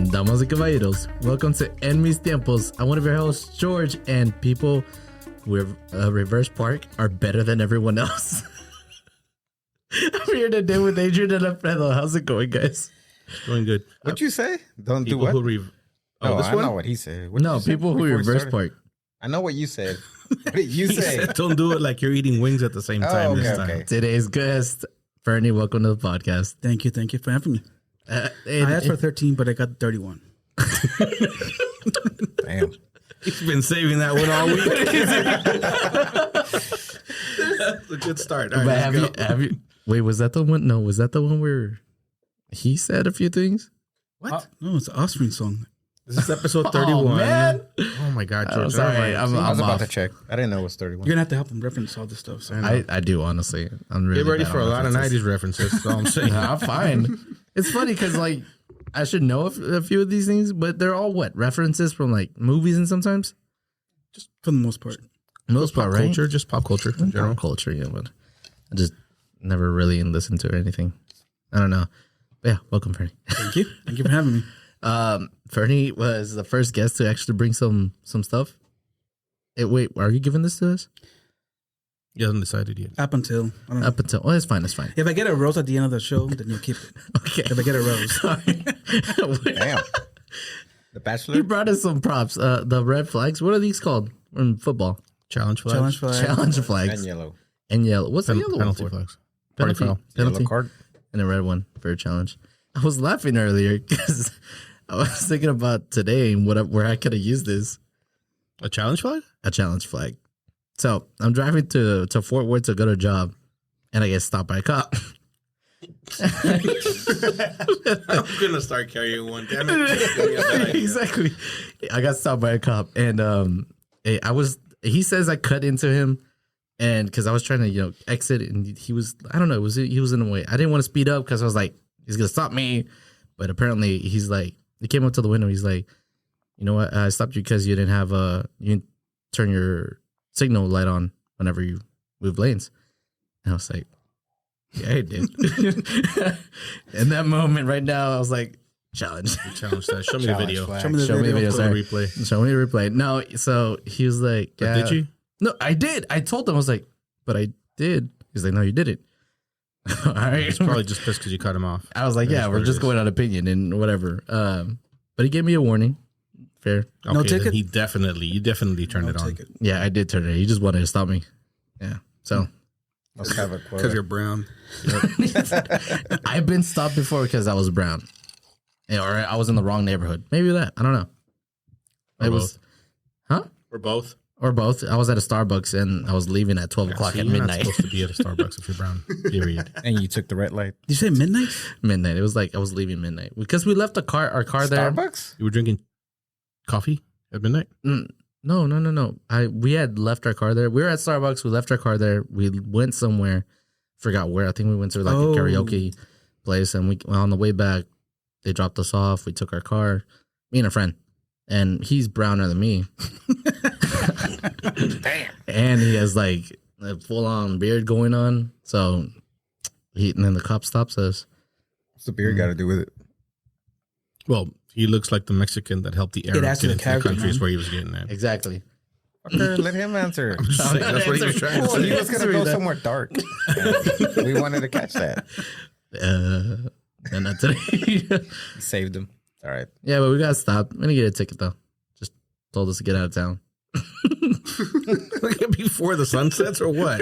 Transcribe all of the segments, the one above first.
Damas y caballeros, welcome to En Mis Tiempos. I'm one of your hosts, George, and people with reverse park are better than everyone else. I'm here today with Adrian and Alfredo. How's it going, guys? Going good. What'd you say? Don't do People what? who I know what he said. What'd No, you say people who before we reverse started? park. I know what you said. What did you He say? said, don't do it like you're eating wings at the same time okay, this time. okay. Today's guest, Fernie, welcome to the podcast. Thank you for having me. I asked for 13, but I got 31. Damn. He's been saving that one all week. That's a good start. All right, But have you? Wait, was that the one? No, was that the one where he said a few things? What? No, it's an Offspring song. This is episode 31. Oh, man. Oh my God, George. I'm sorry. All right. I'm I was about off. to check. I didn't know it was 31. You're going to have to help him reference all this stuff. So. I do, honestly. I'm really Get ready bad for on a lot of references. 90s references. That's all I'm saying. I'm fine. It's funny because, like, I should know a few of these things, but they're all what? References from, like, movies and sometimes? Just for the most part. Most part, right? Culture, just pop culture in general. Pop culture, yeah, but I just never really listened to anything. I don't know. But yeah, welcome, Fernie. Thank you. Thank you for having me. Fernie was the first guest to actually bring some stuff. Wait, are you giving this to us? He hasn't decided yet. Up until, I don't know. Up until, it's fine, it's fine. If I get a rose at the end of the show, then you'll keep it. Okay. If I get a rose. Damn. The Bachelor? You brought us some props. The red flags. What are these called in football? Challenge flags. Challenge flag. Challenge flags. And yellow. And yellow. What's the yellow one Penalty for? flags. Party Penalty. foul. Penalty. Yellow card. And a red one for a challenge. I was laughing earlier because I was thinking about today and where I could have used this. A challenge flag? A challenge flag. So I'm driving to Fort Worth to go to a job, and I get stopped by a cop. I'm going to start carrying one. Damn it. Exactly. I got stopped by a cop, and he says I cut into him, and because I was trying to exit, and he was, I don't know, he was in the way. I didn't want to speed up because I was like, he's gonna stop me, but apparently he's like, he came up to the window, he's like, you know what, I stopped you because you didn't have you didn't turn your signal light on whenever you move lanes. And I was like, yeah, I did. In that moment right now, I was like, challenge. Challenge that. Show me the video. flag. Show me the Show me video. the video, Show sorry. the replay. Show me the replay. No, so he was like, But yeah. did you? No, I did. I told him, I was like, but I did. He's like, no, you didn't. All right. It's probably just pissed because you cut him off. I was like, That yeah, is we're what it just is. going on opinion and whatever. But he gave me a warning. Fair. No Okay, then ticket? you definitely turned it on. Take it. Yeah, I did turn it. He just wanted to stop me. Yeah. So Must have a quota. Because you're brown. I've been stopped before because I was brown. Yeah, or I was in the wrong neighborhood. Maybe that. I don't know. Or It was, huh? Or both. Or both. I was at a Starbucks and I was leaving at 12 o'clock See, at you're not midnight. supposed to be at a Starbucks if you're brown. Period. And you took the red light. Did you say midnight? Midnight. It was like I was leaving midnight because we left our car there. Starbucks? You were drinking coffee at midnight? No. We had left our car there. We were at Starbucks. We left our car there. We went somewhere. Forgot where. I think we went to like a karaoke place. And on the way back, they dropped us off. We took our car. Me and a friend. And he's browner than me. Damn. And he has like a full on beard going on. So and then the cop stops us. What's the beard got to do with it? Well, he looks like the Mexican that helped the Arabs adds get to the into the character, countries man. where he was getting at. Exactly. Okay, let him answer. I'm just saying, that's what he was trying to Well, he say. was going to go somewhere dark. And we wanted to catch that. And not today. He saved him. All right. Yeah, but we got stopped. I'm gonna get a ticket though. Just told us to get out of town. Before the sun sets or what?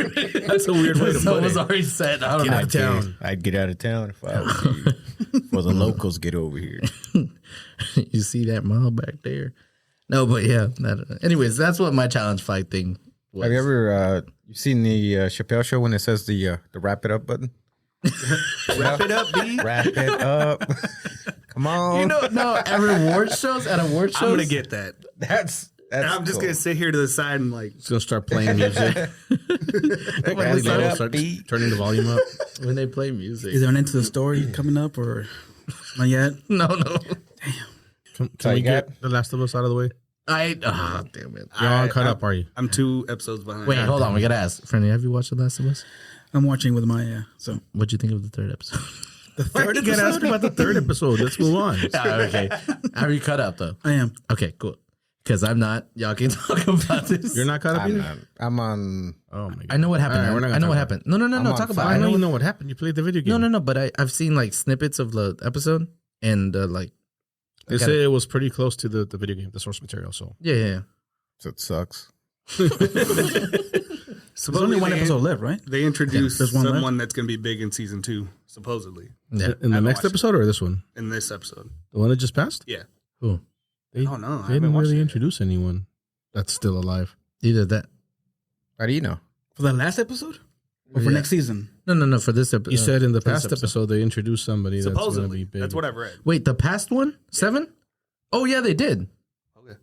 That's a weird way to So put it was it. already set. I don't Get know. out of town. I'd get out of town if I was you. Well, the locals get over here. You see that mall back there? No, but yeah. Anyways, that's what my challenge flag thing was. Have you ever you seen the Chappelle show when it says the wrap it up button? Wrap it up, B. Wrap it up. Come on. You know, no, at award shows, I'm going to get that. that's And I'm just cool. going to sit here to the side and like, He's going to start playing music. when, Wrap they it start, up, Start B. turning the volume up. when they play music. is there an end to the story coming up or not yet? No. Can So we you got- get The Last of Us out of the way? Damn it. You're all caught up, are you? I'm 2 episodes behind. Wait, hold on. We gotta ask. Franny, have you watched The Last of Us? I'm watching with Maya, so What'd you think of the third episode? The Why third you gotta ask episode? about the third episode? Let's move on. Okay. Are you cut up though? I am. Okay, cool. Because I'm not. Y'all can talk about this. You're not caught up either? I'm on. Oh, my God. I know what happened. All right, we're not gonna I know talk what about happened. No. I'm on Talk about. fire. I know what- you know what happened. You played the video game. No. But I've seen like snippets of the episode and like. They say it was pretty close to the video game, the source material. So Yeah. So it sucks. There's only one episode left, right? They introduced there's one someone that's going to be big in season 2, supposedly, Yeah. in the haven't next watched it. episode or this one, in this episode. the one that just passed, Yeah. Who? they, Oh, no. I they haven't didn't watched really it. introduce anyone that's still alive. Either that. How do you know? For the last episode? Or for Yeah. next season? No. For this episode. You said in the for this past episode they introduced somebody that's going to be Supposedly. big. That's what I've read. Wait, the past one? 7? Oh yeah, they did. Okay.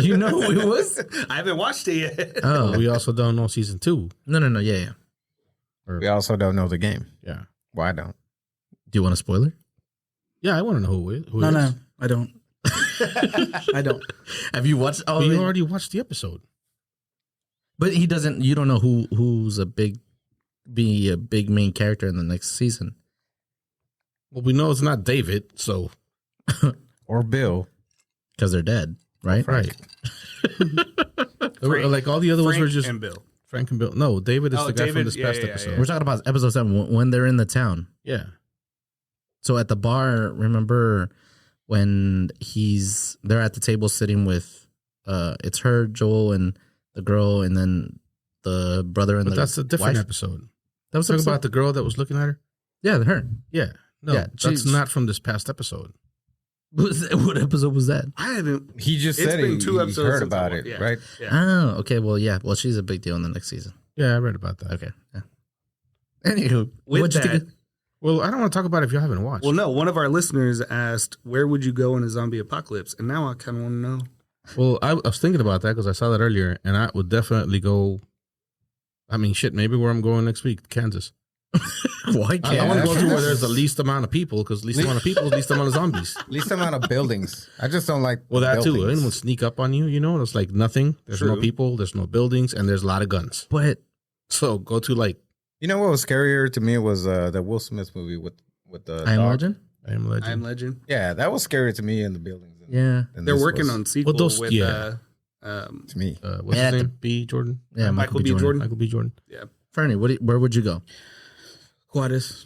You know who it was? I haven't watched it yet. Oh We also don't know season 2. no. Yeah. We also don't know the game. Yeah, Well, I don't. Do you want a spoiler? yeah. I want to know who it is. No, I don't. I don't. Have you watched? Oh, But you already watched the episode. but he doesn't. You don't know who's a big main character in the next season. Well, we know it's not David, so Or Bill. Because they're dead, right? right. Like all the other ones were Frank just and Bill. Frank and Bill. No, David is Oh, the guy David, from this yeah, past yeah, episode. yeah. We're talking about episode 7 when they're in the town. Yeah. So at the bar, remember when they're at the table sitting with it's her, Joel, and the girl, and then the brother and But the that's a different wife? episode. That was Talking episode- about the girl that was looking at her? yeah, her. Yeah. No, Yeah, that's she's- not from this past episode. What episode was that? I haven't. He just It's said been he, 2 he episodes heard since I about watched- it, yeah. right? Yeah. Oh, okay. Well, yeah. Well, she's a big deal in the next season. Yeah, I read about that. Okay. Yeah. Anywho, With what'd you that, think of- Well, I don't want to talk about it if you haven't watched. well, no. One of our listeners asked, "Where would you go in a zombie apocalypse?" And now I kind of want to know. Well, I was thinking about that because I saw that earlier, and I would definitely go. I mean, shit, maybe where I'm going next week, Kansas. Why I can't want to go to where there's the least amount of people, because least amount of people is least amount of zombies. Least amount of buildings. I just don't like. Well, that too. buildings. Anyone sneak up on you, there's like nothing. There's no True. people. There's no buildings, and there's a lot of guns. But So go to like You know what was scarier to me was the Will Smith movie with the I Am dog. Legend? I Am Legend. I Am Legend. Yeah, that was scarier to me in the buildings. Yeah. than They're this working was on sequel those- with yeah. to me. What's Yeah, his name? B. Jordan. Yeah, Michael B. Jordan. Michael B. Jordan. Fernie, where would you go? Juarez.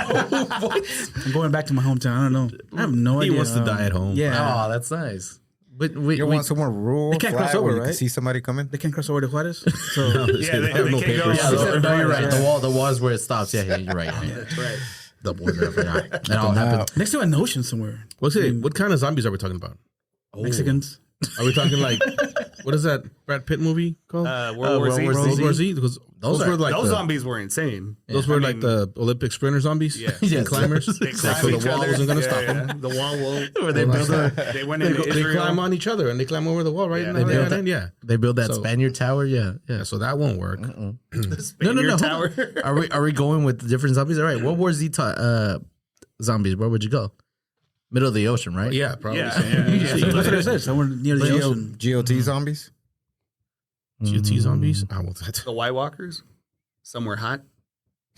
I'm going back to my hometown. I don't know. I have no He idea. wants to die at home. Yeah. Oh, that's nice. But we, You want somewhere rural, They can't flat, cross over, where you can right? see somebody coming? They can't cross over to Juarez. So Yeah, they have no can't go papers. yeah, outside. no, you're right. Yeah. The wall is where it stops. Yeah, you're right. Yeah. That's right. The border. Yeah. That all happened. next to an ocean somewhere. What's it? What kind of zombies are we talking about? Mexicans. Are we talking like what is that Brad Pitt movie called? World War Z. World War Z? Because those are- were like Those the, zombies were insane. those I were mean, like the Olympic sprinter zombies. Yeah. And Yes. climbers. They climb so each the wall other. wasn't going to Yeah, stop them. yeah. The wall won't. Where they build They went They, into they Israel. climb on each other and they climb over the wall right Yeah. in They the built end. Yeah. They build that So- Spaniard tower. Yeah. Yeah. So that won't work. No. Spaniard Tower. Are we going with different zombies? All right. World War Z zombies. Where would you go? Middle of the ocean, right? Yeah, probably. Yeah, yeah. That's what it says. Somewhere near the ocean. GOT zombies? GT zombies. I want that. The White Walkers. Somewhere hot.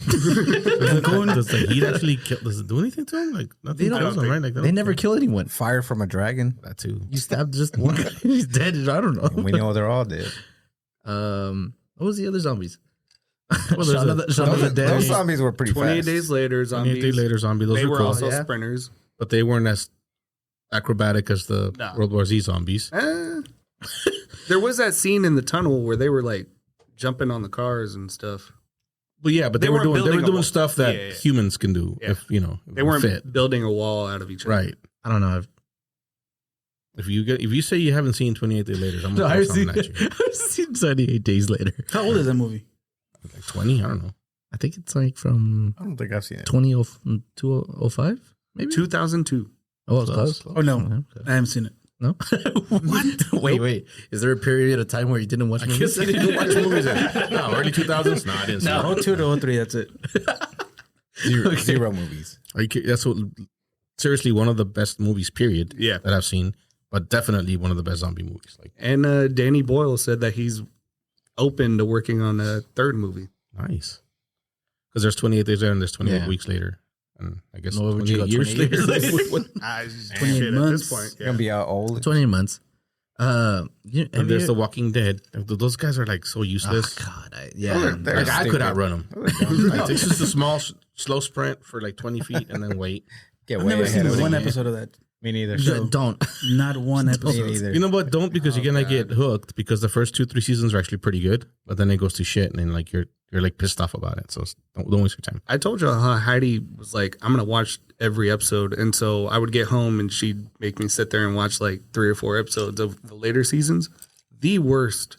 Does the heat actually kill? Does it do anything to them? Like nothing They don't- kills them, right? Like They never kill anyone. Fire from a dragon? that too. You stabbed just one guy. He's dead. I don't know. We know they're all dead. What was the other zombies? Well, there's Shaun of the Dead. Those zombies were pretty 28 fast. days later, 28 zombies. days later, zombie. Those They were were cool, also Yeah. sprinters. but they weren't as acrobatic as the No. World War Z zombies. There was that scene in the tunnel where they were like jumping on the cars and stuff. But yeah, but They they were weren't doing building a wall. stuff that Yeah, yeah. humans can do Yeah. if if They weren't fit. building a wall out of each other. Right. I don't know. If you say you haven't seen 28 Days Later, I'm No, gonna throw I've seen, something at you. I've seen 28 Days Later. How old is that movie? Like 20, I don't know. I think it's like from I don't think I've seen it. 2005, maybe? 2002. Oh, it's Close, close. Oh no, Okay. I haven't seen it. No? What? Wait. Is there a period of time where you didn't watch I movies? guess you didn't watch movies then. No, early 2000s? No, I didn't see No. it. 02 to 03, that's it. Zero movies. Are you kidding? That's what, seriously one of the best movies, period, Yeah. that I've seen. But definitely one of the best zombie movies. Like, And Danny Boyle said that he's open to working on a third movie. nice. Because there's 28 days later and there's 28 Yeah. weeks later. And I guess Well, would you 28 go years 28 later. years later? Shit, 28 at months. this point. You're gonna be out old. 28 months. And there's The Walking Dead. Those guys are like so useless. God, They're Like, I could stupid. outrun them. Like, it's just a small, slow sprint for like 20 feet and then wait. Get I've way never ahead seen of one me. episode of that. Me neither. don't. Not one Me episode. neither. You know what? Don't, because you're gonna get hooked. Because the first 2-3 seasons are actually pretty good, but then it goes to shit, and then like you're like pissed off about it. So don't waste your time. I told you how Heidi was like, I'm gonna watch every episode, and so I would get home and she'd make me sit there and watch like 3 or 4 episodes of the later seasons. The worst,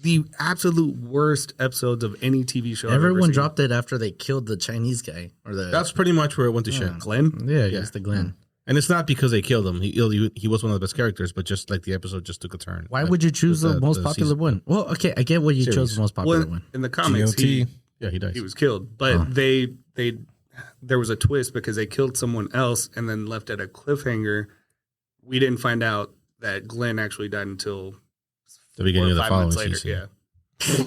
the absolute worst episodes of any TV show. Everyone dropped it after they killed the Chinese guy or the That's pretty much where it went to shit. Glenn. yeah, it's the Glenn. And it's not because they killed him. He was one of the best characters, but just like the episode just took a turn. Why would you choose the most popular season. one? Well, okay, I get what you chose the most popular Well, one. in the comics, GOT. Yeah, he dies. he was killed, but there was a twist because they killed someone else and then left at a cliffhanger. We didn't find out that Glenn actually died until The beginning of the 5 following months season. Yeah.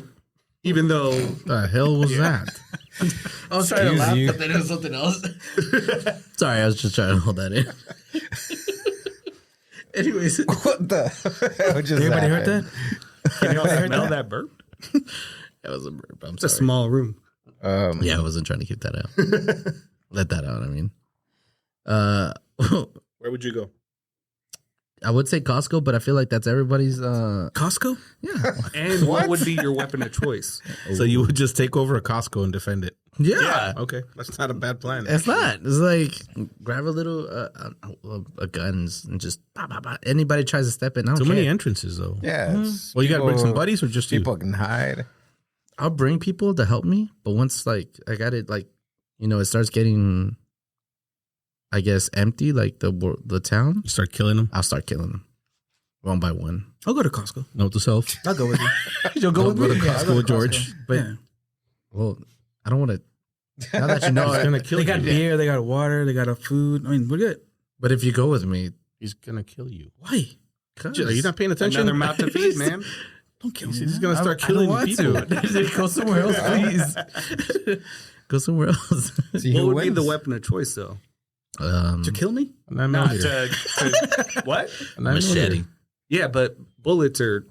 Even though The hell was that? I was trying to laugh, but then it was something else. Sorry, I was just trying to hold that in. Anyways, What the? What just Everybody heard happened? that? can you all smell that burp? that was a burp. I'm It's a sorry. small room. Yeah, I wasn't trying to keep that out. Let that out. I mean, Where would you go? I would say Costco, but I feel like that's everybody's. Costco? Yeah, And what would be your weapon of choice? So you would just take over a Costco and defend it. yeah. Okay, that's not a bad plan. It's not. It's like grab a little guns and just bah, bah, bah. Anybody tries to step in. I don't Too care. many entrances though. Yeah. it's Well, you got to bring some people- buddies or just you? People can hide. I'll bring people to help me, but once like I got it, like it starts getting, I guess, empty, like the town. You start killing them. I'll start killing them one by one. I'll go to Costco. Note to self. I'll go with you. You'll Go to Yeah, I'll Costco go with to George. But Yeah. well, I don't want to. Now that you know He's it, gonna kill They you. got beer, they got water, they got a food. I mean, we're good. but if you go with me, He's gonna kill you. Why? Are you not paying attention? Another mouth to feed, man. Don't kill me. He's man. gonna start I don't killing want people. to. Go somewhere else, please. Go somewhere else. See What who would be the wins. weapon of choice, though? To kill me? Not Not what? Machete. Yeah, but bullets are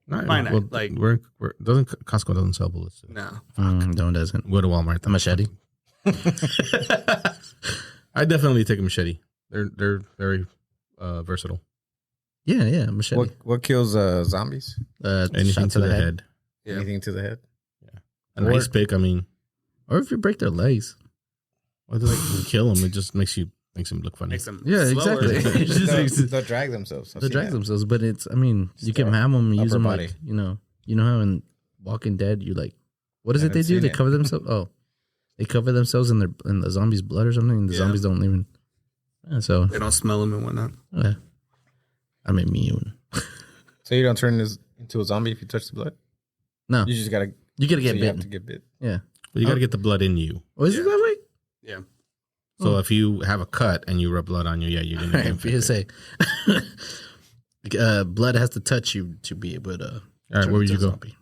finite, like- Costco doesn't sell bullets. no. No, it doesn't. Go to Walmart. A machete. I definitely take a machete. They're very versatile. Yeah, machete. What kills zombies? Anything Shot to the head. Yeah. Anything to the head? An ice pick. I mean, Or if you break their legs. why does it kill them? It just makes them look funny. Makes them Yeah, slower. exactly. It's just like- They'll drag themselves. I've They seen drag that. themselves, but it's. I mean, you can ham them and use Upper them body. like you know how in Walking Dead you like. What is it they Haven't do? seen They it. cover themselves. Oh, they cover themselves in the zombies' blood or something. And the Yeah. zombies don't even. Yeah, so They don't smell them and whatnot. I'm immune. So you don't turn into a zombie if you touch the blood? No, You just gotta you gotta so get you have bitten. to get bit. Yeah. But you got to get the blood in you. Oh, is it that way? Yeah. So if you have a cut and you rub blood on you, yeah, you're gonna get Right, you infected. say, blood has to touch you to be able to. All right, turn where would into you a go? zombie.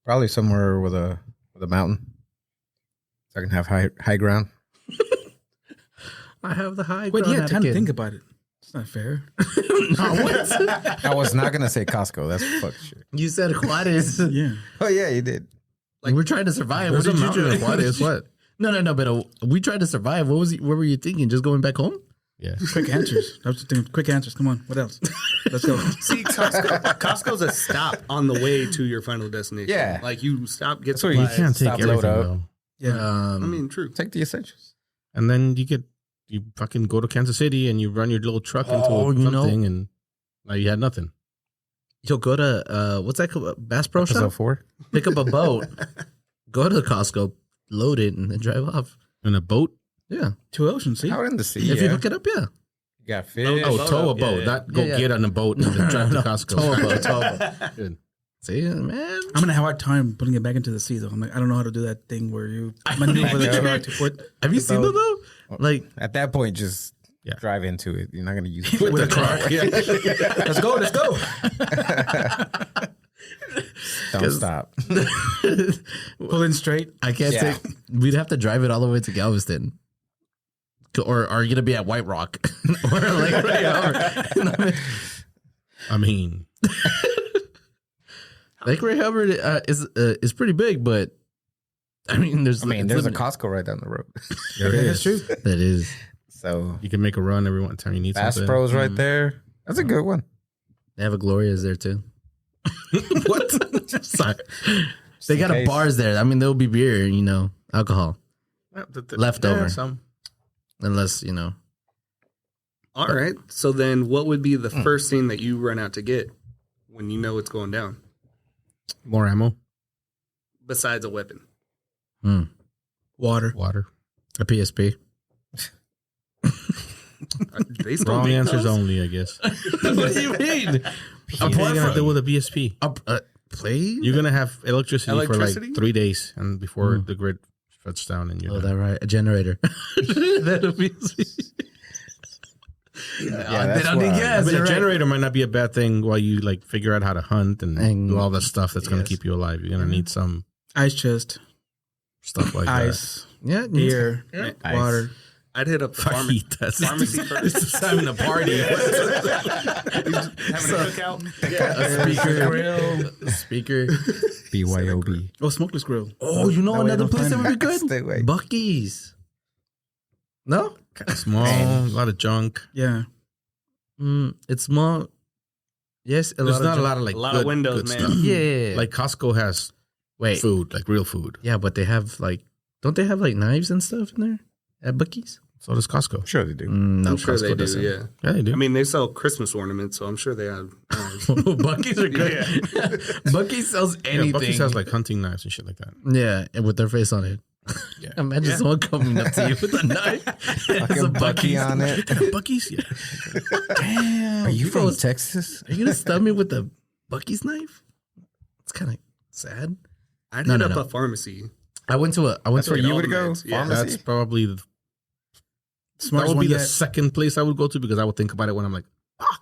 Probably somewhere with a mountain. So I can have high ground. I have the high. Wait, ground yeah, time to etiquette. think about it. It's not fair. No, what? I was not gonna say Costco. That's fuck shit. You said Juarez. Yeah. Oh yeah, you did. Like we're trying to survive. There's What a did you mountain do? in Juarez. What? No. But we tried to survive. What were you thinking? Just going back home? Yeah. Quick answers. I was just thinking, quick answers. Come on. What else? Let's go. See, Costco's a stop on the way to your final destination. Yeah. Like you stop, get That's where you supplies. You can't take Stop, load everything up. though. Yeah. I mean, true. Take the essentials. And then you fucking go to Kansas City and you run your little truck into something and now you had nothing. You'll go to what's that called? Bass Pro Episode Shop. 4. Pick up a boat. Go to Costco, load it, and then drive off. In a boat? Yeah, Two oceans, see? Out in the sea. if you yeah. hook it up, yeah. You got fish. Oh, Boat tow a up. boat. Yeah, Not go yeah. get on a boat and then drive to No, Costco. tow a boat, tow a boat. Good. See, man. I'm gonna have a hard time putting it back into the sea though. I'm like, I don't know how to do that thing where you maneuver the truck to put. Have you the seen boat. them though? Like, At that point, just Yeah. drive into it. You're not gonna use it. With the car. Let's go. Let's go. Don't stop. Pulling straight. I can't Yeah. take. We'd have to drive it all the way to Galveston. Or are you gonna be at White Rock or like whatever? You know what I mean? I mean, Lake Ray Hubbard is pretty big, but I mean, there's I mean, there's a Costco right down the road. there it That's is. true. that is. So You can make a run every one time you need Bass something. Pro's right there. That's a good one. They have a Gloria's there too. What? Sorry, they got a case. bars there. I mean, there'll be beer, alcohol, Leftover. Yeah, some. unless All right. So then, what would be the first thing that you run out to get when you know it's going down, More ammo, besides a weapon? Water. water. a PSP. They still Wrong make answers those? only, I guess. What do you mean? What are you gonna do with a BSP? Play? You're gonna have electricity, for Electricity? like 3 days, and before the grid shuts down, and you're Oh, done. that right? A generator. That'll be. that's they don't need why. gas. I mean, you're a right. generator might not be a bad thing while you like figure out how to hunt and do all that stuff that's gonna Yes. keep you alive. You're gonna need some Ice chest. stuff like Ice. Yeah, Beer. Ice. Water. I'd hit up the that. pharmacy Pharmacy first. This is having a party. Having a cookout. a speaker. BYOB. Oh, smokeless grill. Oh, you know That way another I don't place that find would be good? Stay away. Buc-ee's. No? Kind of small, a lot of junk. Yeah. It's small. Yes, There's not a lot of like A lot good, of windows, good man. stuff. Yeah. Like Costco has wait. food, like real food. Yeah, but they have like, don't they have like knives and stuff in there at Buc-ee's? So does Costco. Sure they do. No, I'm sure Costco they do. doesn't. Yeah. Yeah, they do. I mean, they sell Christmas ornaments, so I'm sure they have. Buc-ee's are good. Buc-ee's sells anything. Yeah, Buc-ee's has like hunting knives and shit like that. Yeah, and with their face on it. Yeah. Imagine someone coming up to you with a knife. It's a Bucky on it. Buc-ee's, yeah. Damn. Are you from bro, Texas? Are you gonna stab me with a Buc-ee's knife? It's kind of sad. I'd No, hit no, up no. a pharmacy. I went to a. That's where get you all would the go? meds. Yeah. Pharmacy? That's probably that Smartest would be one the yet. second place I would go to because I would think about it when I'm like,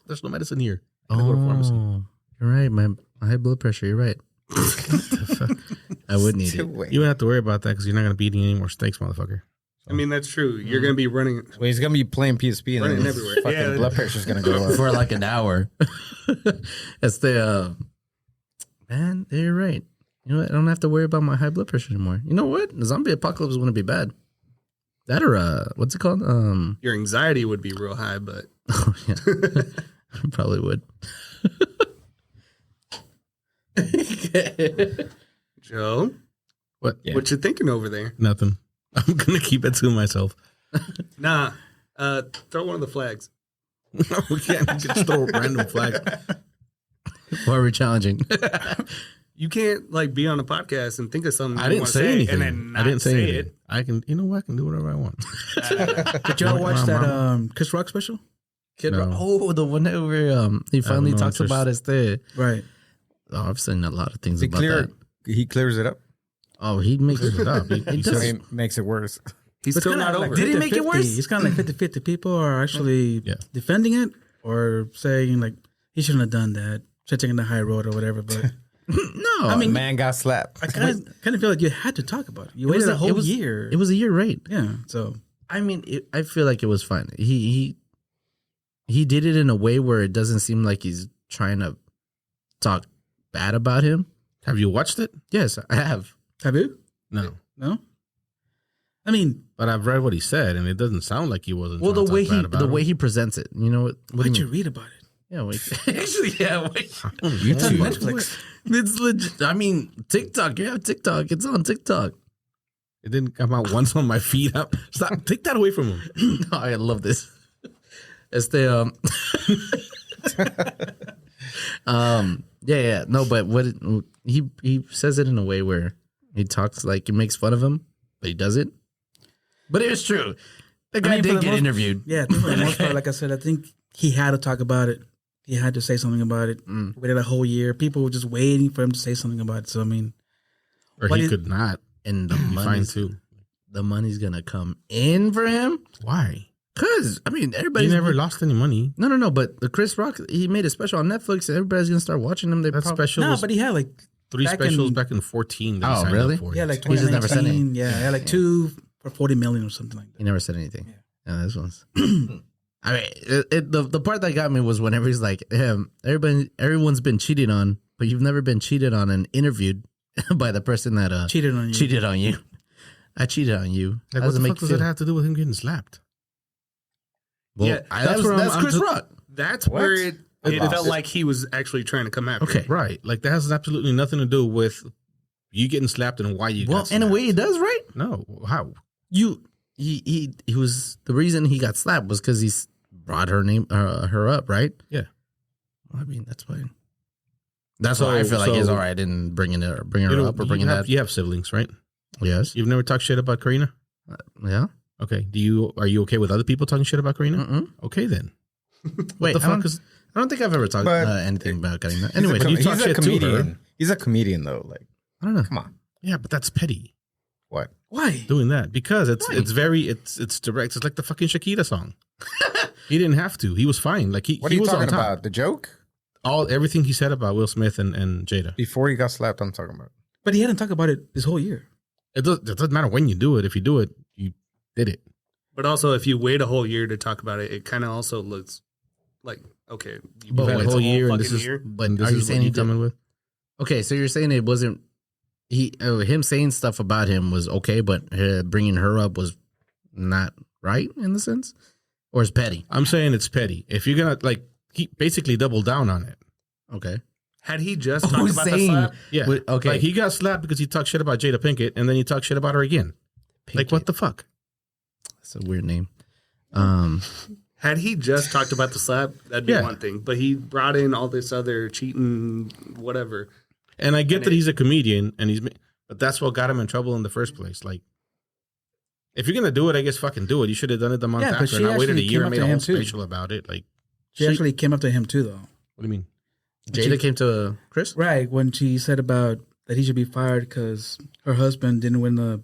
there's no medicine here. I go to a pharmacy. You're right. My high blood pressure. You're right. I would need Stay it. away. You don't have to worry about that because you're not gonna be eating any more steaks, motherfucker. I mean, that's true. You're going to be running. Well, he's gonna be playing PSP and Running then his everywhere. fucking Yeah. blood pressure's gonna go up. For like an hour. That's the man. You're right. You know what? I don't have to worry about my high blood pressure anymore. You know what? The zombie apocalypse wouldn't be bad. That or what's it called? Your anxiety would be real high, but Oh yeah, probably would. Joe, What? what you thinking over there? Nothing. I'm gonna keep it to myself. Nah, throw one of the flags. No, we can't just throw random flags. What are we challenging? You can't like be on a podcast and think of something. I you didn't wanna say anything. and then not I didn't say anything. it. I can, you know what? I can do whatever I want. Did y'all watch that Chris Rock special? Kid No. Rock. Oh, the one that where he finally no talks interest. about his thing. Right. Oh, I've seen a lot of things He about that. clears it up. Oh, he makes Clears it up. He He says- does. It makes it worse. He's It's still kinda not like over. Did he 50-50. make it worse? It's kind of like 50-50. People are actually defending it or saying like he shouldn't have done that. Should have taken the high road or whatever. But No, I mean, Man got slapped. I kind of feel like you had to talk about it. You was waited a- a whole it was- year. it was a year, right? Yeah. So I mean, I feel like it was fine. He did it in a way where it doesn't seem like he's trying to talk bad about him. Have you watched it? Yes, I have. have you? No. No. I mean, But I've read what he said, and it doesn't sound like he wasn't. Well, the trying to way talk bad he about the him. way he presents it, you know what? What do why'd you you mean? read about it? Yeah, wait. Actually, yeah, wait. YouTube. Netflix. It's legit. I mean, TikTok. You have TikTok. It's on TikTok. It didn't come out once on my feed. Stop. Take that away from him. No, I love this. It's the yeah. No, but what he says it in a way where he talks like he makes fun of him, but he does it. But it was true. The guy mean, for did the get most- interviewed. Yeah, I think for the most part, like I said, I think he had to talk about it. He had to say something about it. Waited a whole year. People were just waiting for him to say something about it. So I mean, Or What he is- could not. And the Be fine money's, too. the money's gonna come in for him. Why? Cause I mean, He everybody's never lost any money. No. But the Chris Rock, he made a special on Netflix, and everybody's gonna start watching him. That special no, was but he had like 3 Back specials in- back in 14. That Oh, he signed really? Up for. Yeah, like He's just never said 2019. Yeah, yeah, like 2 for 40 million or something like that. He never said anything. Yeah, this one's. I mean, the part that got me was whenever he's like, everyone's been cheated on, but you've never been cheated on and interviewed by the person that Cheated on you. cheated on you. I cheated on you. Like, How what does it the make fuck you does that feel? have to do with him getting slapped? Well, Yeah, that's Chris Rock. That's where it Wow. felt like he was actually trying to come after. Okay. him. Right. Like, that has absolutely nothing to do with you getting slapped and why you Well, got in a slapped. way, it does, right? No. How? He was the reason he got slapped was because he brought her up, right? Yeah. Well, I mean, that's fine. That's So- why I feel like it's so- all right in bringing her You know, up or bringing that. You have siblings, right? Yes. You've never talked shit about Karina? Yeah. Okay. Are you okay with other people talking shit about Karina? Mm-mm. Okay, then. Wait, the fuck is? I don't think I've ever talked But- anything about cutting that. He's a Anyway, com- you talk he's a shit to her. comedian. He's a comedian though. Like, I don't know. come on, Yeah, but that's petty. what? Why? Doing that because it's Why? it's direct. It's like the fucking Shakira song. He didn't have to. He was fine. Like What are he you was on talking top. about? The joke? Everything he said about Will Smith and Jada. Before he got slapped, I'm talking about. But he hadn't talked about it this whole year. It doesn't matter when you do it. If you do it, you did it. But also, if you wait a whole year to talk about it, it kind of also looks like, okay, you But waited a whole year, and fucking this is year. But this are you is saying what he you coming with? Okay, so you're saying it wasn't him saying stuff about him was okay, but bringing her up was not right in the sense, or is petty? I'm saying it's petty. If you're gonna he basically doubled down on it. Okay. Had he just talked Who's about the saying? slap, Yeah. Okay. Like he got slapped because he talked shit about Jada Pinkett, and then he talked shit about her again. Like what the fuck? That's a weird name. had he just talked about the slap, that'd be Yeah. one thing. But he brought in all this other cheating, whatever. And I get And that he's a comedian, but that's what got him in trouble in the first place. Like, if you're gonna do it, I guess fucking do it. You should have done it the month Yeah, but after. she And I waited a actually year came and up made to a whole him, too. special about it. Like, She actually came up to him too, though. what do you mean? Jada came to Chris. Right, when she said about that he should be fired because her husband didn't win the.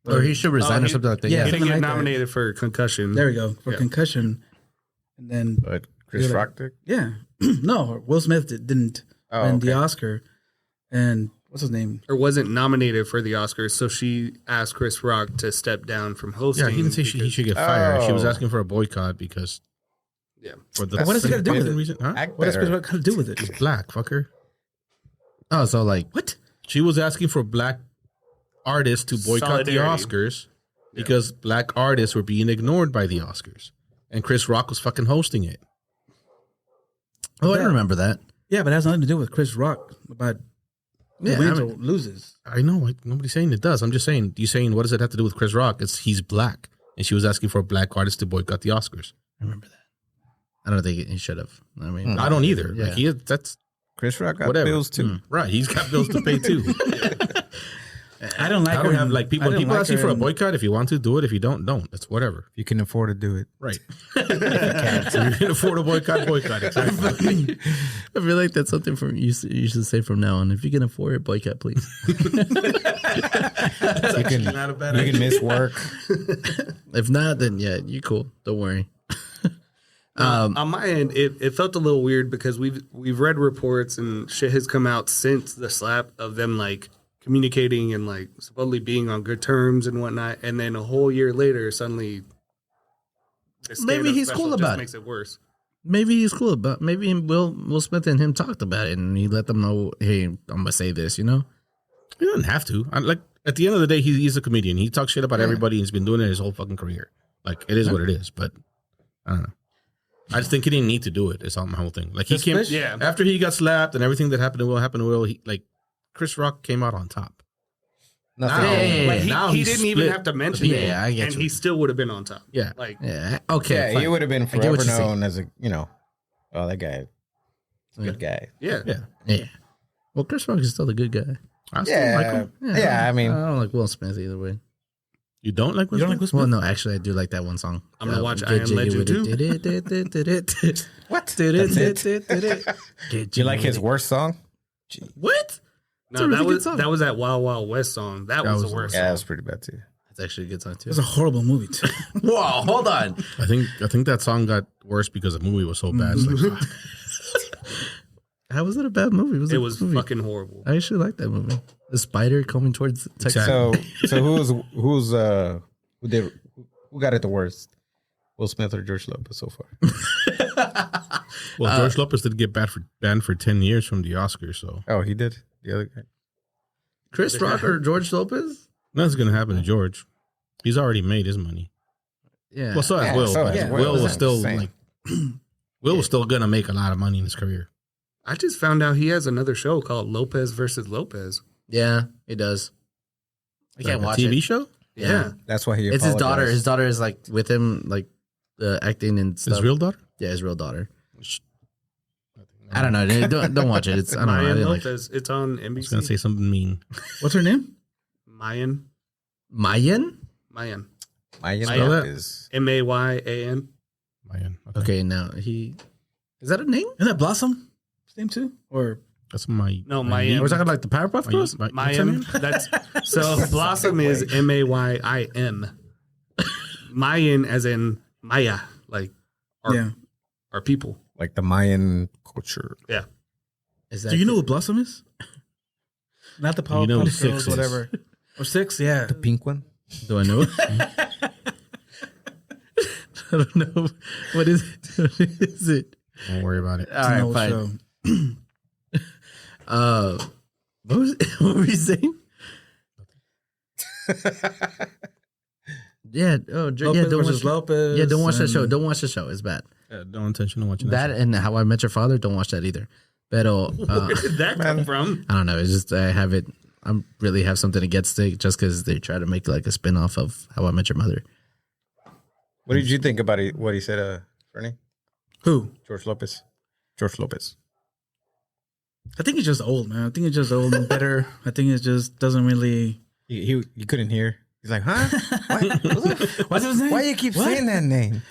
Or he should resign or something like that. yeah. He Yeah. didn't something get like that. nominated for concussion. There we go for Yeah. concussion, and then But Chris Really? Rock did? yeah, no, Will Smith didn't Oh, win okay. the Oscar, and what's his name? Or wasn't nominated for the Oscars, so she asked Chris Rock to step down from hosting. Yeah, he didn't say he because- should get fired. She was Oh. asking for a boycott because. Yeah. For the What does it got to do with it? reason? Huh? Act What does better. Chris Rock got to do with it? He's black, fucker. Oh, so like What? She was asking for black artists to boycott the Solidarity. Oscars because black artists were being ignored by the Oscars, and Chris Rock was fucking hosting it. I remember that. Yeah, but it has nothing to do with Chris Rock about who Yeah, wins I or mean- loses. I know, nobody's saying it does. I'm just saying, you saying what does it have to do with Chris Rock? He's black, and she was asking for a black artist to boycott the Oscars. I remember that. I don't think he should have. I mean, I don't either. Yeah. Like that's Chris Rock got whatever. bills too. Right. He's got bills to pay too. I don't like I don't her have in- like people. I When don't people like ask you her for a in- boycott, if you want to do it. If you don't. That's whatever. If you can afford to do it. Right. If you can afford a boycott. Exactly. I feel like that's something from you should say from now on. If you can afford it, boycott, please. You can, not a bad you can miss work. If not, then yeah, you cool. Don't worry. On my end, it felt a little weird because we've read reports and shit has come out since the slap of them like communicating and like supposedly being on good terms and whatnot, and then a whole year later, suddenly, this Maybe stand-up he's special cool just about it. makes it worse. Maybe he's cool about. Maybe Will Smith and him talked about it, and he let them know, hey, I'm gonna say this. You know. He doesn't have to. Like at the end of the day, he's a comedian. He talks shit about everybody. He's been doing it his whole fucking career. Like it is what it is. But I don't know. I just think he didn't need to do it. It's all my whole thing. Like he came Yeah. after he got slapped and everything that happened to Will. He, like Chris Rock came out on top. Nothing. Now- Yeah, Like now he he's didn't even split. have to mention Yeah, it, I get and you. he still would have been on top. Yeah. Like Yeah. Okay. Yeah, fine. he would have been I get what forever you're saying. known as a, oh, that guy, good guy. yeah. Yeah. Yeah. Well, Chris Rock is still a good guy. I still like him. Yeah, I mean, I don't like Will Smith either way. You don't like Will You don't Smith? like Will Well, Smith? no, actually, I do like that one song. I'm gonna watch Get I Am Jiggy Legend with too. it. what? That's it? Get You jiggy like his with worst song? it. What? It's No, a really that good was song. that was that Wild Wild West song. That was was the worst. Yeah, song. that was pretty bad too. That's actually a good song too. It was a horrible movie too. Whoa, hold on. I think that song got worse because the movie was so bad. It's like, fuck. How was it a bad movie? It was fucking horrible. I actually like that movie. The spider coming towards Texas. So who got it the worst? Will Smith or George Lopez so far? Well, George Lopez did get banned for 10 years from the Oscars, so Oh, he did. The other guy. Chris Rock or George Lopez? nothing's gonna happen to George. He's already made his money. Yeah. Well, so has Yeah, Will. so but has Will Will. was still Same. like, Will was still gonna make a lot of money in his career. I just found out he has another show called Lopez versus Lopez. Yeah, it does. I can't Like watch a TV it. show. Yeah. That's why he. It's his daughter. apologized. His daughter is like with him, like acting and stuff. His real daughter. Yeah, his real daughter. I don't know. Dude. Don't watch it. It's I don't know. I Mayan didn't like it. Lopez. It's on I was gonna NBC. say something mean. What's her name? Mayan. Mayan. Mayan. Mayan Spell that. is Mayan. Man, Okay, now is that a name? Isn't that Blossom? His name too? Or that's my. No, my Mayan. niece. We're talking like the Powerpuff Girls. What's her Mayan. name? That's so Blossom is Mayin. Mayan as in Maya, like yeah. our people. like the Mayan culture. Yeah. Is that Do you know what Blossom is? Not the Powerpuff You know who Girls, Six is. whatever. Or Six, yeah. The pink one. Do I know it? I don't know. What is it? What is it? Don't worry about it. All right, No fine. show. What were you saying? Yeah. Oh, Lopez yeah. Don't versus watch. Lopez. Yeah, don't watch that and- show. Don't watch the show. It's bad. No intention of watching That that. and How I Met Your Father. Don't watch that either. Pero Where did that come from? I don't know. It's just I have it. I really have something against it just because they try to make like a spin off of How I Met Your Mother. What did you think about it? What he said, Fernie? Who? George Lopez. George Lopez. I think he's just old, man. I think it's just old and bitter. I think it just doesn't really. He couldn't hear. He's like, huh? What's his name? Why you keep What? saying that name?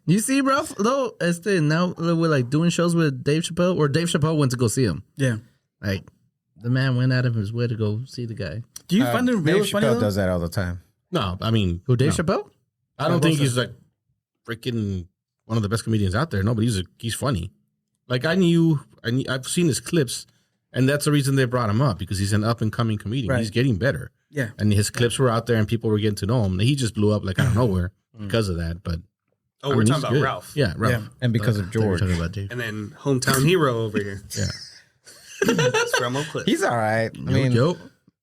You see, bro, though, now we're like doing shows with Dave Chappelle, or Dave Chappelle went to go see him. Yeah. Like, the man went out of his way to go see the guy. Do you find it Dave real funny Chappelle though? does that all the time. No, I mean, Who, Dave no. Chappelle? I don't think he's like freaking one of the best comedians out there. No, but he's funny. Like I've seen his clips, and that's the reason they brought him up, because he's an up and coming comedian. Right. He's getting better, Yeah. and his clips were out there, and people were getting to know him. He just blew up like out of nowhere because of that. But Oh, I we're mean, talking he's about good. Ralph. Yeah, Ralph. Yeah. And because of They were George. talking about Dave. And then hometown hero over here. Yeah. Scrummo Clip. He's all right. I mean, Yo,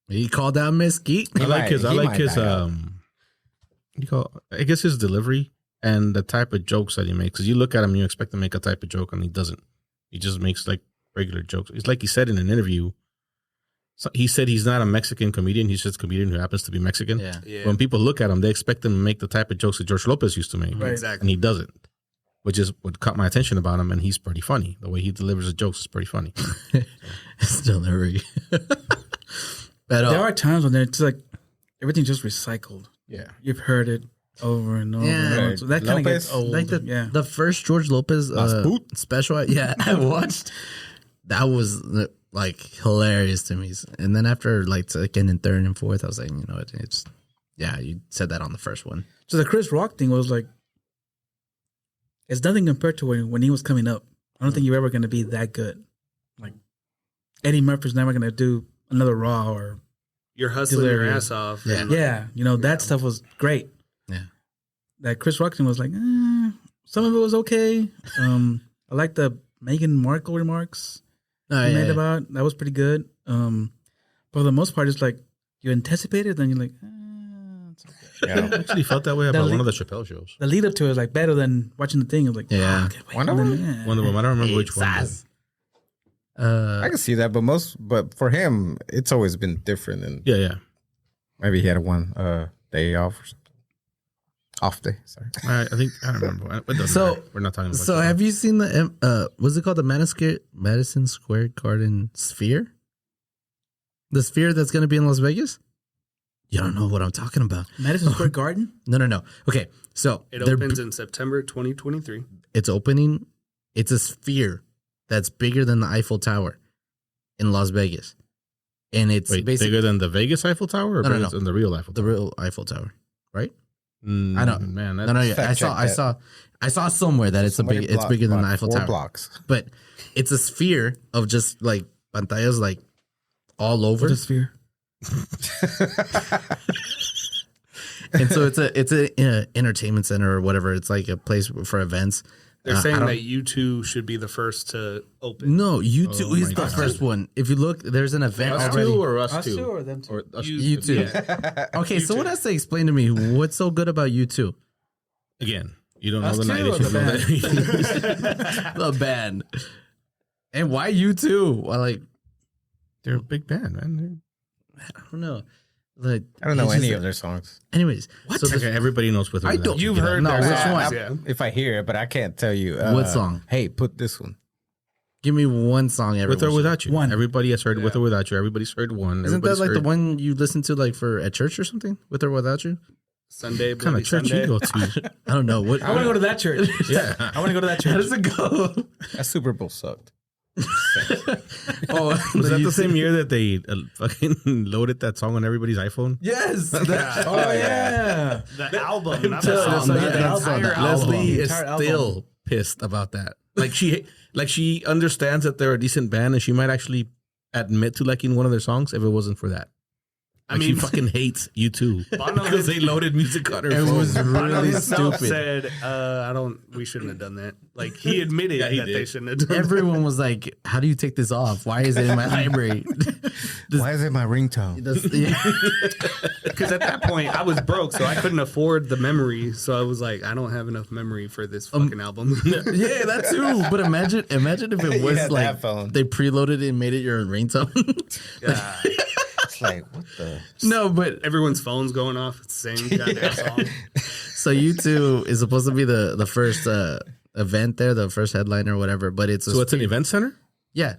he called out Miss Geek. I like his. he might die out. What do you call? I guess his delivery and the type of jokes that he makes. Because you look at him, and you expect to make a type of joke, and he doesn't. He just makes like regular jokes. It's like he said in an interview. He said he's not a Mexican comedian. He's just a comedian who happens to be Mexican. Yeah. Yeah. When people look at him, they expect him to make the type of jokes that George Lopez used to make, Right. Exactly. and he doesn't. Which is what caught my attention about him, and he's pretty funny. The way he delivers the jokes is pretty funny. Still never. But There are times when it's like everything's just recycled. Yeah. You've heard it over and over. Yeah. And over. So that kind of Lopez, gets old. like the first George Lopez special, yeah, I watched. That was like hilarious to me. And then after like second and third and fourth, I was like, you know, it's yeah, you said that on the first one. So the Chris Rock thing was like, it's nothing compared to when he was coming up. I don't think you're ever going to be that good. Like Eddie Murphy's never going to do another Raw or You're hustling your Hilarious. ass off. Yeah. and- yeah, you know that stuff was great. Yeah. That Chris Rock thing was like, some of it was okay. I like the Meghan Markle remarks Oh, he yeah, made yeah. about. That was pretty good. But for the most part, it's like you anticipate it, then you're like, it's okay. I actually felt that way about That one of the Chappelle shows. The lead up to it is like better than watching the thing. It was like, Yeah. okay, wait, Wonder and then, Woman? yeah. One of them. I don't remember which one. I can see that, but for him, it's always been different. And Yeah. maybe he had one day off or something. Off day, sorry. I think I don't remember. It doesn't So- matter. We're not talking about. So Chappelle. have you seen the what's it called, the Madison Square Garden Sphere? The sphere that's going to be in Las Vegas? You don't know what I'm talking about. Madison Square Garden. No. Okay, so It they're- opens in September 2023. it's opening. It's a sphere that's bigger than the Eiffel Tower in Las Vegas, and it's Wait, basically bigger than the Vegas Eiffel Tower, or No, no, bigger no. than the real Eiffel the Tower? real Eiffel Tower, right? I know, man. no, yeah. I saw somewhere that it's it's bigger than the Eiffel Tower. Blocks. But it's a sphere of just like pantallas like all over. What a sphere. And so it's a entertainment center or whatever. It's like a place for events. They're saying that U2 should be the first to open. No, U2 is the first one. If you look, there's an event Us already. two or us Us two? two or them two? Or us, U2. Yeah. Okay, someone has to explain to me what's so good about U2. Again, you don't know Us the two night or issue. the The band. And why U2? Well, like, They're a big band, man. I don't know. Like, I don't know it's any just- of their songs. Anyways, so Okay, everybody knows with. I don't- You've heard No, their which songs, one? yeah. If I hear it, but I can't tell you. What song? Hey, put this one. give me one song everyone With or should- without you. One. Everybody has heard with or without you. Everybody's heard one. Isn't that Everybody's like the heard one you listen to like for at church or something? With or without you? Sunday, kind of Bloody church Sunday. you go to? I don't know. What I want to go to that church. Yeah. I want to go to that How church. does it go? That Super Bowl sucked. Oh, Was that the same year that they fucking loaded that song on everybody's iPhone? Yes. Oh yeah. The album, not The the song, song. that- The that's on the entire album. album. Leslie is Entire album. still pissed about that. Like she understands that they're a decent band, and she might actually admit to liking one of their songs if it wasn't for that. I Like, mean, she fucking hates U2 Bono because they loaded music on her It phone. was Bono really himself stupid. said, we shouldn't have done that. Like, he admitted Yeah, he that did. they shouldn't have done that. Everyone was like, "How do you take this off? Why is it in my library?" Why is it my ringtone? Because at that point, I was broke, so I couldn't afford the memory. So I was like, I don't have enough memory for this fucking album. Yeah, that too. But imagine if it You was had like that phone. they preloaded it and made it your ringtone. Yeah. It's like, what the? No, but Everyone's phone's going off. It's the same goddamn song. so U2 is supposed to be the first event there, the first headliner or whatever. But it's So it's an event center? yeah,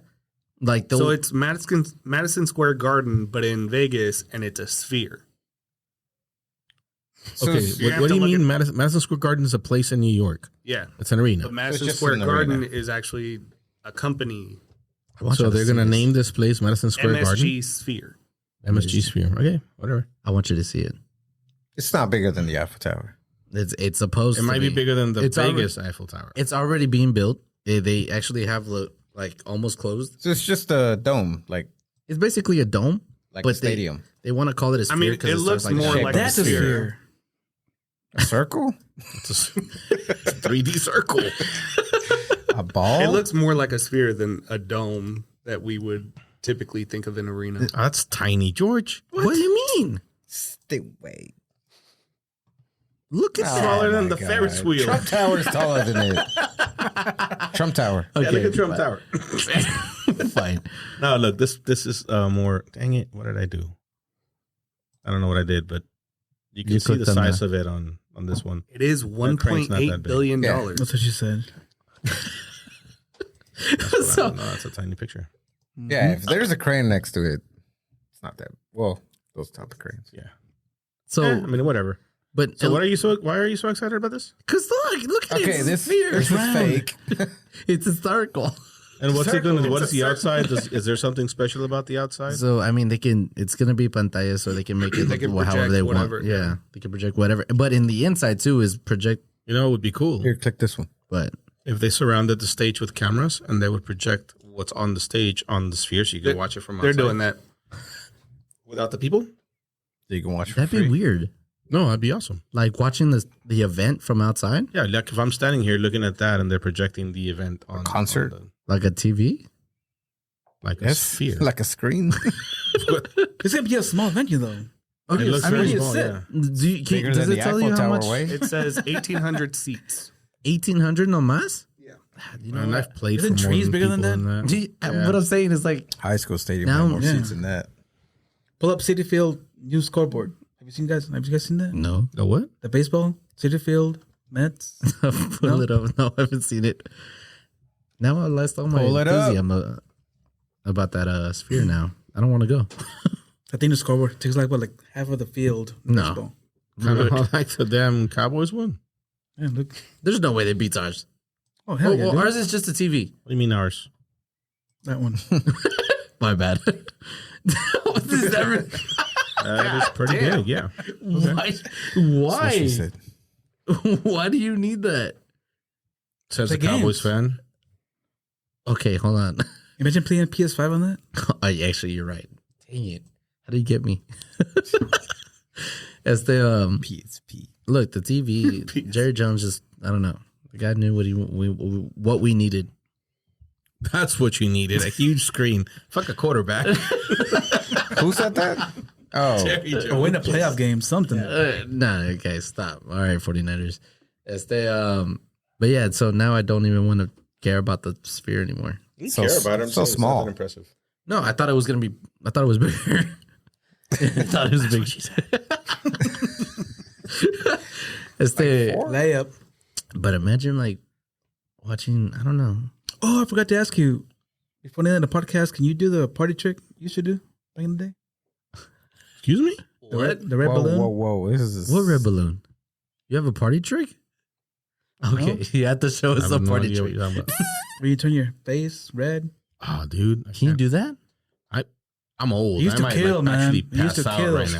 like the So it's Madison Square Garden, but in Vegas, and it's a sphere. So Okay, you have what do to you look mean at- Madison Square Garden is a place in New York? Yeah. It's an arena. But Madison just Square an Garden arena. is actually a company, So they're going to name this place Madison Square MSG Garden? Sphere. MSG Sphere. Okay, whatever. I want you to see it. It's not bigger than the Eiffel Tower. It's supposed. It to might be bigger than the It's Vegas Eiffel Tower. It's already being built. They actually have like almost closed. So it's just a dome, like It's basically a dome, a but stadium. they want to call it a sphere. I mean, 'cause it looks starts more shape. like That's a sphere. A circle? It's a 3D circle. A ball? It looks more like a sphere than a dome that we would typically think of an arena. That's tiny, George. What do you mean? Stay away. Look at Smaller Oh than my the God. Ferris wheel. Trump Tower is taller than it. Trump Tower. that. Yeah, look at Trump Tower. Fine. No, look, this is more. Dang it! What did I do? I don't know what I did, but you can You see the clicked on size that. of it on this one. It is crane's not that $1.8 big. billion. Yeah. That's what she said. So- No, that's a tiny picture. Yeah, if there's a crane next to it, it's not that. Well, those type of cranes. Yeah. So, I mean, whatever. but So, why are you so excited about this? Because look at it. Okay, It's this sphere. is fake. It's historical. And what's it Circle. going to? What It's is a the outside? Is there something special about the outside? So I mean, it's gonna be pantalla, so they can make it They look can however project they whatever, want. Yeah, they can project whatever. But in the inside too is project. You know, it would be cool Here, click this one. But if they surrounded the stage with cameras and they would project what's on the stage on the sphere, so you can watch it from outside. They're doing that. without the people. So you can watch for that'd be free. weird. No, that'd be awesome. Like watching the event from outside, Yeah, like if I'm standing here looking at that and they're projecting the event on concert? on like a TV. like a Yes, sphere. like a screen. It's gonna be a small venue though. It looks I very mean, small. Yeah. Do you, Bigger does than it the tell Eiffel you how Tower much? way. It says 1,800 seats. 1,800 no más. Yeah. You know And what? I've played Isn't for more trees than bigger than people that? in Do you- Yeah. What I'm saying is like High school stadium Now- had more yeah. seats than that. Pull up City Field new scoreboard. Have you guys seen that? no. The what? The baseball City Field Mets. Pull it up. No, I haven't seen it. Now I lost all my Pull it up. enthusiasm about that sphere. Now I don't want to go. I think the scoreboard takes like half of the field. No. Baseball. Kind of like the damn Cowboys one. Yeah, look. There's no way they beat ours. Oh hell yeah, well, dude. ours is just a TV. What do you mean ours? That one. My bad. What is that? That is pretty good. Yeah. Why? That's what she said. Why do you need that? Says The a Cowboys fan. Okay, hold on. Imagine playing PS5 on that. Oh, yeah, actually, you're right. Dang it! How do you get me? As the PSP. look, the TV. Jerry Jones just—I don't know. The guy knew what we needed. That's what you needed. A huge screen. Fuck a quarterback. Who said that? Oh, Or win a playoff game, something. Nah, okay, stop. All right, 49ers. As they but yeah, so now I don't even want to care about the sphere anymore. You So- care about him, so it's small. nothing impressive. No, I thought it was gonna be. I thought it was bigger. I thought it was big. Layup. But imagine like watching. I don't know. Oh, I forgot to ask you. Before the end of the podcast, can you do the party trick you should do back in the day? Excuse me? The red whoa, balloon? whoa. This is What red balloon? You have a party trick? Okay, you have to show us a party trick. Where you turn your face red? Oh, dude. Can you do that? I'm old. You used I to might kill, man. actually You used pass to out kill. right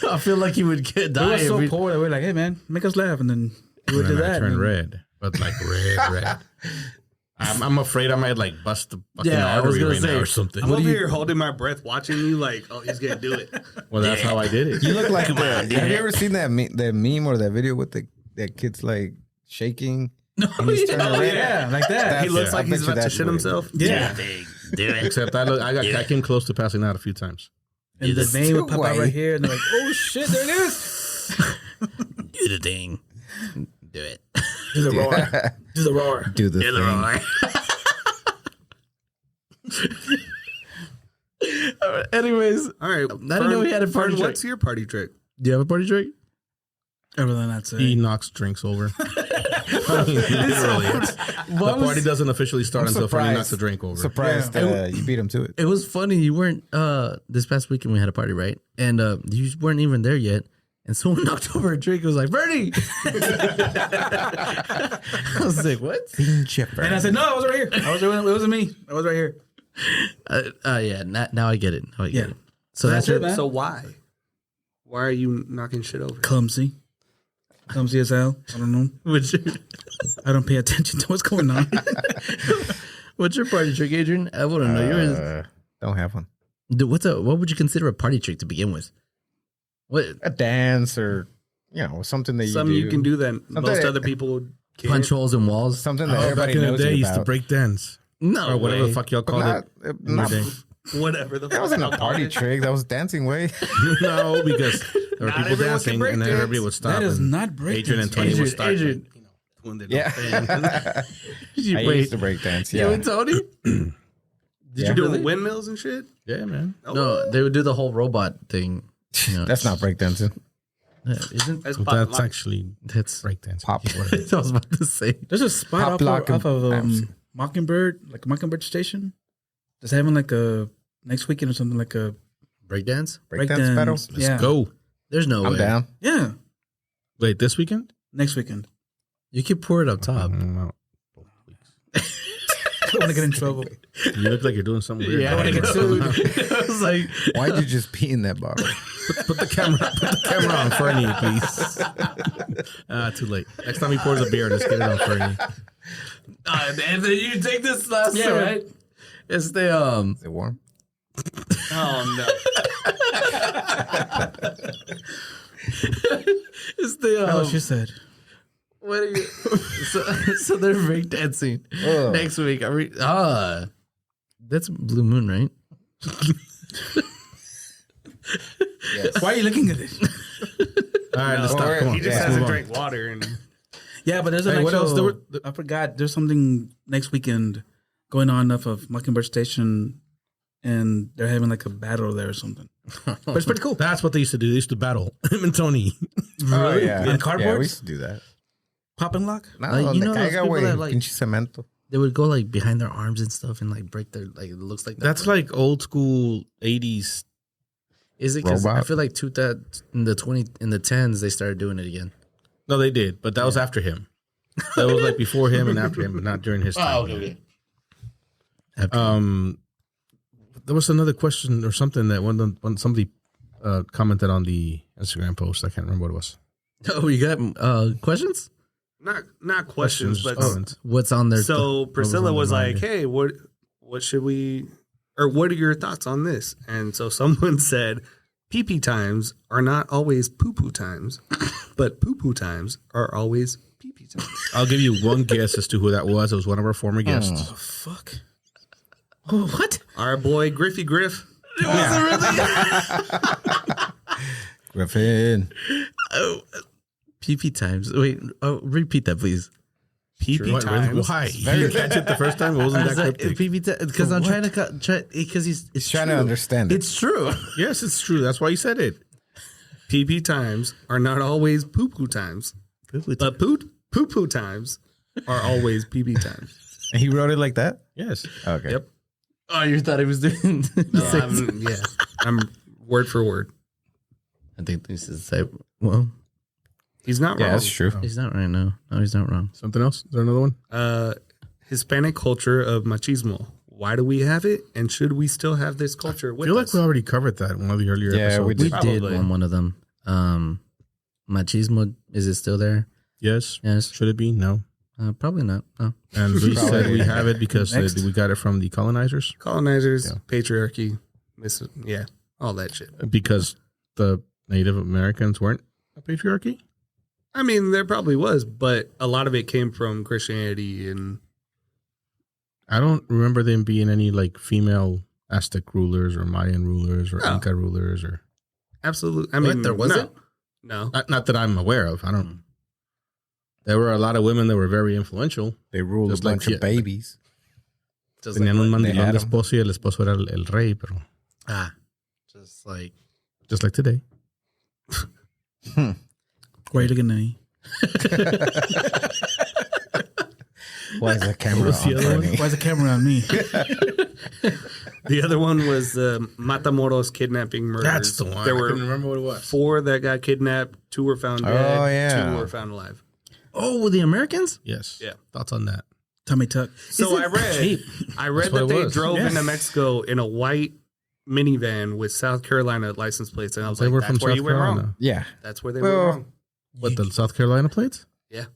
now. I feel like you would We die. were so every- poor that we are like, hey, man, make us laugh. And then we would do And then I that. turn and- red. But like red. I'm afraid I might like bust the fucking Yeah, I was artery gonna right say, now or something. I'm over here holding my breath, watching you like, oh, he's gonna do it. Well, that's how I did it. You look like Have you ever seen that meme or that video with that kid's like shaking? No, He's turning red? Yeah, like that. He looks I like bet he's you about to that's shit what it himself. Yeah. do it. Except I came close to passing out a few times. And the name would pop out way. right here. And they're like, oh, shit, there it is. Do the thing. Do it. Do the roar. Do the roar. Do the Do the thing. roar. Anyways, All right. I didn't know he had a party Fern, trick. what's your party trick? do you have a party trick? Other than that, He knocks drinks over. I mean, literally. The party doesn't officially start until Fernie knocks a drink over. Surprised you beat him to it. It was funny. You weren't this past weekend. We had a party, right? And you weren't even there yet. And someone knocked over a drink. It was like Bernie. I was like, what? Bean chipper. And I said, no, I was right here. It wasn't me. I was right here. Yeah. Now I get it. Now I get Yeah. it. So That's that's your. it, man. So why? Why are you knocking shit over? Clumsy. Clumsy as hell. I don't know. I don't pay attention to what's going on. What's your party trick, Adrian? I want to know yours. Don't have one. Dude, what would you consider a party trick to begin with? What A dance or something that Something you can do that most that- other people would care. punch holes in walls? something that Oh, everybody back in the knows day, you used to about. break dance. No, Or whatever way. the fuck y'all But called not, it. not, in your day. Whatever the that fuck. wasn't a y'all party call it. trick. That was dancing way. No, because there were Not people everyone can dancing break and then dance. everybody would stop. That is and not break Adrian and dance. Tony would start. Adrian. Doing their Yeah. little thing. I Wait, used to break dance. you Yeah. and Tony? Did Yeah. you doing windmills and shit? Yeah, man. No, they would do the whole robot thing. You know, That's not break dancing. isn't That's Well, pop- that's actually that's break dance. Pop. I was about to say. There's a spot Pop off lock of and- Mockingbird, like a Mockingbird station. Just having like a next weekend or something like a Breakdance? Break dance battle. Yeah. Go. There's no I'm way. down. Yeah. Wait, this weekend? Next weekend. You could pour it up top. No. I want to get in trouble. You look like you're doing something weird. I wanna get sued. I was like, Why'd you just pee in that bottle? Put the camera on Fernie, please. Too late. Next time he pours a beer, just get it on Fernie. and then you take this last Yeah, sip. right? It's the Is it warm? Oh no! it's the That's what she said. what are you so they're breakdancing Oh. next week. That's Blue Moon, right? Yes. Why are you looking at it? All right, let's stop. Come on. He just Yeah. hasn't Move on. drank water and Yeah, but there's an Hey, what actual, else? There were- I forgot. There's something next weekend going on off of Mockingbird Station, and they're having like a battle there or something. But it's pretty cool. That's what they used to do. They used to battle him and Tony. Oh, yeah. And Yeah, we cardboards? used to do that. Pop and lock? No, Like, you donde know those caiga, people güey. that, like- Pinche cemento. They would go like behind their arms and stuff and like break their like it looks like that. That's like old school 80s. Is it because I Robot. feel like in the 10s they started doing it again. No, they did, but that was after him. That was like before him and after him, but not during his time. okay. there was another question or something that when somebody commented on the Instagram post. I can't remember what it was. Oh, you got questions? Not questions, but comments. What's on there? So Priscilla was like, "Hey, what should we, or what are your thoughts on this?" And so someone said, "Pee-pee times are not always poo-poo times, but poo-poo times are always pee-pee times." I'll give you one guess as to who that was. It was one of our former guests. Fuck. Oh, what? Our boy Griffey Griff. Griffin. Oh, PP times. Wait, repeat that, please. Pee-pee times. Why? You didn't catch it the first time? It wasn't that cryptic. Because I'm trying to because he's Trying to understand it. It's true. Yes, it's true. That's why you said it. Pee-pee times are not always poo-poo times, but poo-poo times are always pee-pee times. And he wrote it like that? Yes. Okay. Yep. Oh, you thought he was doing? No, I'm word for word. I think this is well. He's not Yeah, wrong. that's true. He's not right now. No, he's not wrong. Something else? Is there another one? Hispanic culture of machismo. Why do we have it? And should we still have this culture I with feel us? like we already covered that in one of the earlier Yeah, episodes. we We did. did Probably. on one of them. Machismo, is it still there? Yes. Yes. Should it be? No. Probably not. No. And we said we have it because Next. we got it from the colonizers. Colonizers, Yeah. patriarchy, all that shit. Because the Native Americans weren't a patriarchy? I mean, there probably was, but a lot of it came from Christianity and I don't remember them being any like female Aztec rulers or Mayan rulers or No. Inca rulers or absolutely. I What, mean, there wasn't? No. not that I'm aware of. I don't. There were a lot of women that were very influential. They ruled Just a bunch like- of babies. Just Tenían un they mandilón had de 'em. esposo y el esposo era el rey, pero just like just like today. Why are you looking at me? Why is the camera What's the on other one? me? Why is the camera on me? The other one was Matamoros kidnapping murders. That's the one. There I were couldn't remember what it was. 4 that got kidnapped, 2 were found Oh, dead, yeah. 2 were found alive. oh, the Americans? Yes. Yeah. Thoughts on that? Tummy tuck. So I read That's what that it they was. drove Yeah. into Mexico in a white minivan with South Carolina license plates, and I was They like, were "That's from where South you went wrong. Carolina. Yeah. That's where they Well, went wrong." What, the South Carolina plates? Yeah.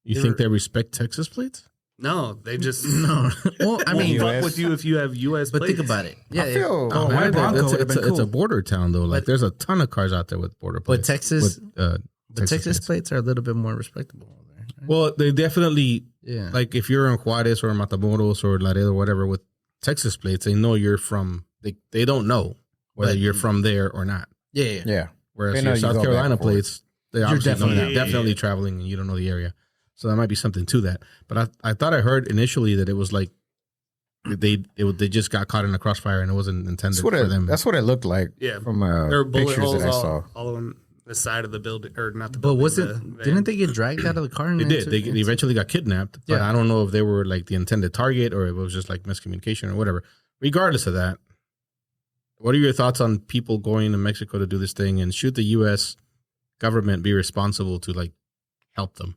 You They think were- they respect Texas plates? No, they just No. Well, I won't mean, fuck US. with you if you have U.S. but plates. think about it. Yeah, I feel Oh, White man, Bronco it's, would've been it's a cool. border town, though. Like, But- there's a ton of cars out there with border but plates. Texas, with, but Texas plates. plates are a little bit more respectable over there. Right? Well, they definitely, Yeah. like, if you're in Juarez or Matamoros or Laredo or whatever with Texas plates, they know you're from, they don't know whether But- you're from there or not. yeah. Yeah. Whereas They know your you South go back Carolina and forth. plates, they obviously definitely- definitely traveling and you don't know the area. So that might be something to that. But I thought I heard initially that it was like they just got caught in a crossfire and it wasn't intended That's what for them. That's what it looked like. Yeah. From There were bullet pictures holes that I saw. all on the side of the building, or not the But building. wasn't? the van. Didn't they get dragged out of the car? And They did. They into- eventually got kidnapped. But Yeah. I don't know if they were like the intended target or if it was just like miscommunication or whatever. Regardless of that, what are your thoughts on people going to Mexico to do this thing? And should the U.S. government be responsible to like help them?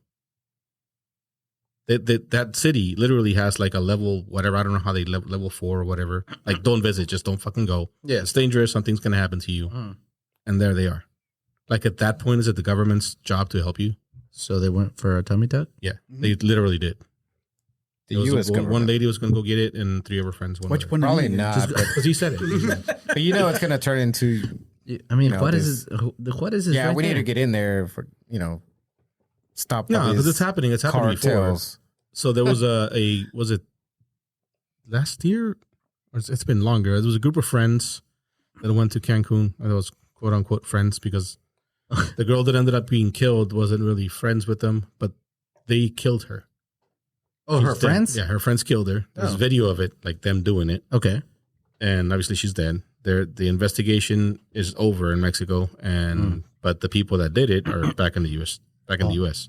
That city literally has like a level, whatever. I don't know how they level 4 or whatever. Like, don't visit, just don't fucking go. Yeah. It's dangerous. Something's going to happen to you. Mm. And there they are. Like, at that point, is it the government's job to help you? So they went for a tummy tuck. Yeah, they literally did. The It was U.S. one government. lady was going to go get it, and 3 of her friends went. Which with her. one? Probably not. Because he said it. But you know it's going to turn into, I mean, You know, Juarez is the Juarez is. yeah, right we need there. to get in there for, stop No, all because these it's happening. It's happened before. cartels. So there was was it last year? Or it's been longer. There was a group of friends that went to Cancun. And it was quote unquote friends because the girl that ended up being killed wasn't really friends with them, but they killed her. Oh, her She's dead. friends. Yeah, her friends killed her. There's Oh. video of it, like them doing it. Okay. And obviously she's dead. The investigation is over in Mexico, and but the people that did it are back in the U.S. In the U.S.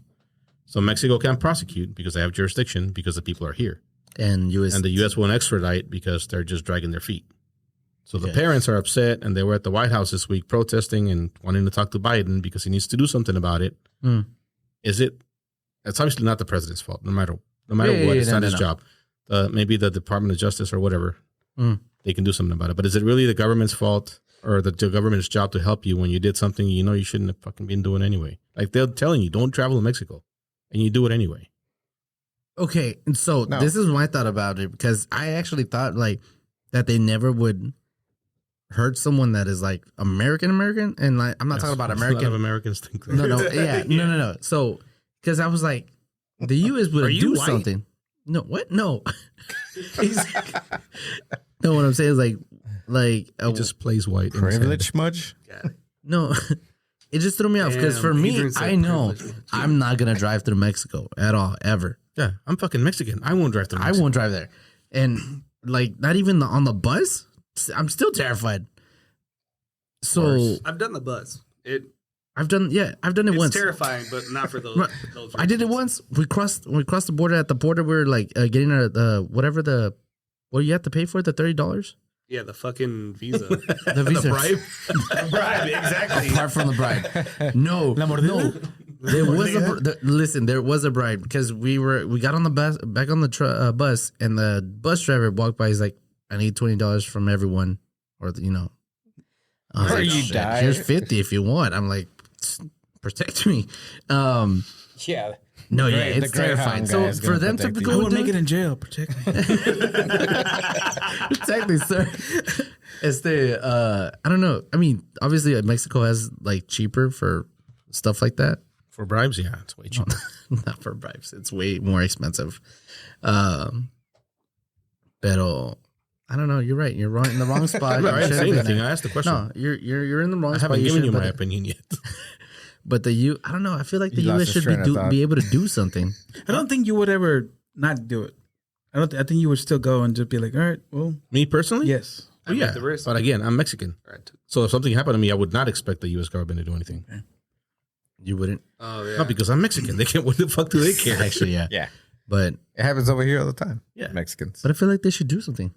So Mexico can't prosecute because they have jurisdiction because the people are here, And U.S. and the U.S. won't extradite because they're just dragging their feet. So the Okay. parents are upset, and they were at the White House this week protesting and wanting to talk to Biden because he needs to do something about it. Hmm. Is it? It's obviously not the president's fault. No matter Yeah, what, yeah, it's no, not no, his no. job. Maybe the Department of Justice or whatever. Mm. they can do something about it. But is it really the government's fault or the government's job to help you when you did something you know you shouldn't have fucking been doing anyway? Like they're telling you, don't travel to Mexico, and you do it anyway. Okay, and so this is my thought about it, because I actually thought like that they never would hurt someone that is like American, and like I'm not talking about American. A lot of Americans think that. No. So because I was like, the U.S. would do something. No, what? No. No, what I'm saying is like he just plays white. Privilege smudge? No. It just threw me off because for me, I know I'm not gonna drive through Mexico at all, ever. Yeah, I'm fucking Mexican. I won't drive through Mexico. I won't drive there, and like not even on the bus. I'm still terrified. So I've done the bus. I've done it It's once. terrifying, but not for those. Right. those I did it reasons. once. We crossed the border. At the border, we were like getting what you have to pay for it, the $30. Yeah, the fucking visa. The visa. The bribe, exactly. Apart from the bribe, no. There was a bribe because we got on the bus, back on the bus, and the bus driver walked by. He's like, "I need $20 from everyone," or I was like, you die. Here's 50 if you want. I'm like, protect me. Yeah. No, yeah, The it's terrifying. Greyhound So guy is for gonna them to protect you. go I and would do make it in jail. Protect me. exactly, sir. It's I don't know. I mean, obviously Mexico has like cheaper for stuff like that. For bribes, yeah, it's way cheaper. Not for bribes. It's way more expensive. But I don't know. You're right. You're wrong in the wrong spot. I didn't say Should've been anything. there. I asked the question. No, you're in the wrong I spot. haven't given you should've my been- opinion yet. But I don't know. I feel like the You lost U.S. his should train of thought. be able to do something. I don't think you would ever not do it. I think you would still go and just be like, all right, well, Me personally? yes. Well, yeah. the risk. But again, I'm Mexican. Right. So if something happened to me, I would not expect the U.S. government to do anything. You wouldn't, Oh yeah. Not because I'm Mexican. They can't. What the fuck do they care? actually. Yeah, Yeah. but It happens over here all the time. Yeah. Mexicans. I feel like they should do something.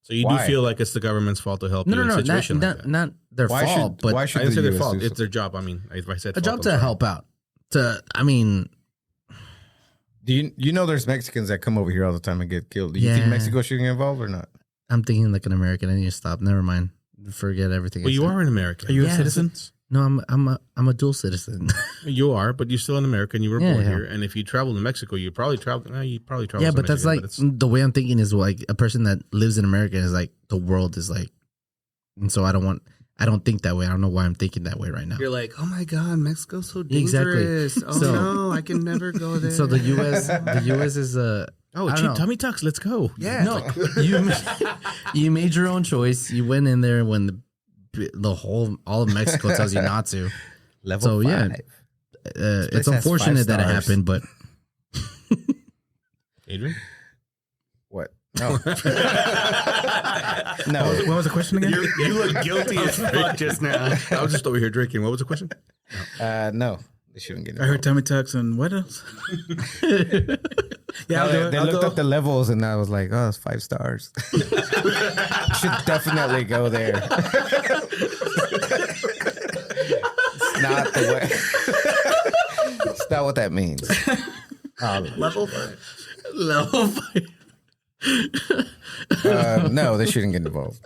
So you Why? do feel like it's the government's fault to help No, you in a not situation like that? not their Why fault, but why I should didn't say the their US fault. do It's their job. I mean, if I said a fault, job I'm to sorry. help out. I mean, Do you know there's Mexicans that come over here all the time and get killed? Do you Yeah. think Mexico should get involved or not? I'm thinking like an American. I need to stop. Never mind. Forget everything. Well, I you said. are an American. Are you Yeah. a citizen? No, I'm a dual citizen. You are, but you're still an American. You were Yeah, born yeah. here, and if you travel to Mexico, you probably travel. You probably travel. Yeah, to but that's Mexico, like it's- the way I'm thinking is like a person that lives in America is like the world is like, and so I don't think that way. I don't know why I'm thinking that way right now. You're like, oh my god, Mexico's so Exactly. dangerous. Oh So- no, I can never go there. So the U.S. is oh, I don't cheap know. tummy tucks. Let's go. yeah. No, you made your own choice. You went in there when all of Mexico tells you not to. Level So, yeah. 5. It's has unfortunate 5 that it stars. happened, but Adrian. What? No. no. What was the question again? You look guilty as fuck just now. I was just over here drinking. What was the question? No. They shouldn't get I heard involved. tummy tucks and what else? Yeah, I'll do it. They I'll looked go. up the levels and I was like, oh, it's 5 stars. Should definitely go there. It's not the way. It's not what that means. Level 5. level 5. No, they shouldn't get involved.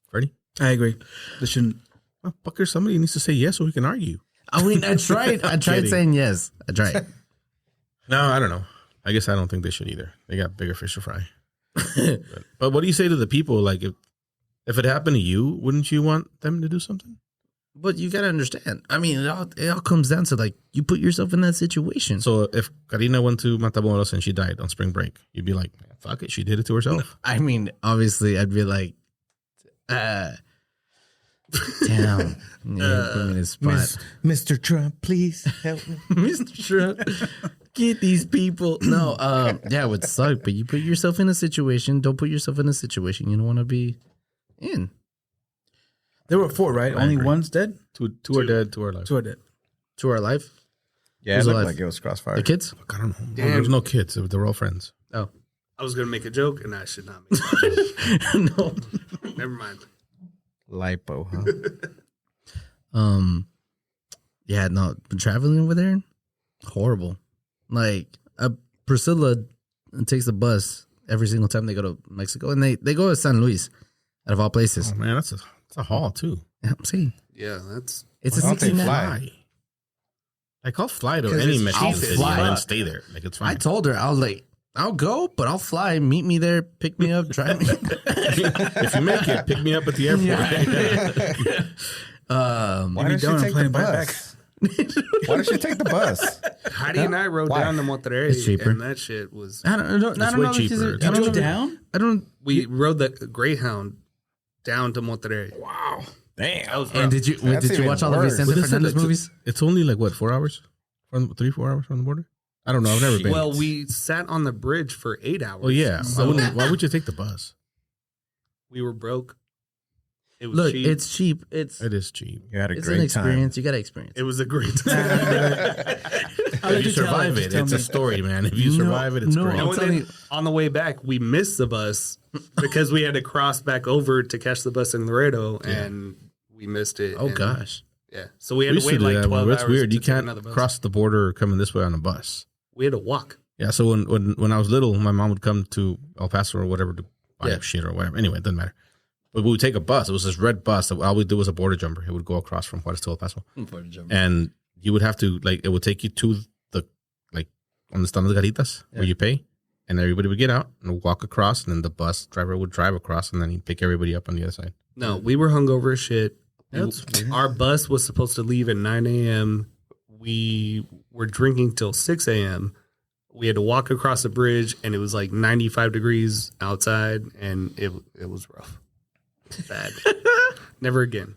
Freddie. I agree. They shouldn't. Oh, fucker, somebody needs to say yes so we can argue. I mean, I tried Kidding. saying yes. I tried. No, I don't know. I guess I don't think they should either. They got bigger fish to fry. but what do you say to the people? Like, if it happened to you, wouldn't you want them to do something? But you gotta understand. I mean, it all comes down to like you put yourself in that situation. So if Karina went to Matamoros and she died on spring break, you'd be like, fuck it, she did it to herself. I mean, obviously, I'd be like, damn, put me in his spot. Mr. Trump, please help me. Mr. Trump, get these people. No, yeah, it would suck, but you put yourself in a situation. Don't put yourself in a situation you don't want to be in. There were 4, right? Only agree. one's dead? Two are dead, 2 are alive. 2 are dead. To our life, Yeah, Who's it looked alive? like it was crossfire. the kids. Fuck, I don't know. Damn. There was no kids. They were all friends. Oh I was gonna make a joke, and I should not make a joke. no. Never mind. Lipo, huh? Yeah, no, traveling over there, horrible. Like Priscilla takes the bus every single time they go to Mexico, and they go to San Luis. Out of all places. Oh, man, it's a haul too. Yeah, I'm saying. Yeah, that's It's a Why don't they 69. fly? Like I'll fly to 'Cause any it's Mexican cheap as city fuck. and stay there. Like it's I fine. told her, I was like, I'll go, but I'll fly. Meet me there, pick me up, drive me. If you make it, pick me up at the airport. Why be does she done take the playing back. bus? Why does she take the bus? Heidi and I rode Why? down to Monterrey, It's cheaper. and that shit was. I don't That's know. way because cheaper. I You don't drove know. down? I don't. We rode the Greyhound down to Monterrey. Wow. Damn. And did you That's did you watch all the even worse. Vicente But this is- Fernandez movies? It's only like what, 4 hours? 4 hours from the border? I don't know. I've never been. Well, we sat on the bridge for 8 hours. Well, yeah. So Why would you take the bus? we were broke. It was Look, cheap. it's cheap. It's It is cheap. You had a it's an great experience. You got to experience. It was a great time. I'll let If you you tell survive it. it, Just tell it's a me. story, man. If you survive it, it's no, great. I'm And telling then on the way back, we missed the bus because we had to cross back over to catch the bus in Laredo, and we missed it. Oh and- gosh. Yeah. So we had We to used to wait do like that. 12 It's hours. weird. to You take can't another bus. cross the border coming this way on a bus. We had to walk. Yeah. So when I was little, my mom would come to El Paso or whatever to buy Yeah. shit or whatever. Anyway, it doesn't matter. But we would take a bus. It was this red bus. That all we do was a border jumper. It would go across from Juarez to El Paso. And you would have to, like, it would take you to the, like, on the stand of the garitas where you pay. And everybody would get out and walk across. And then the bus driver would drive across. And then he'd pick everybody up on the other side. No, we were hungover as shit. That's weird. Our bus was supposed to leave at 9 a.m. We were drinking till 6 a.m. We had to walk across the bridge, and it was like 95 degrees outside, and it was rough. Bad. Never again.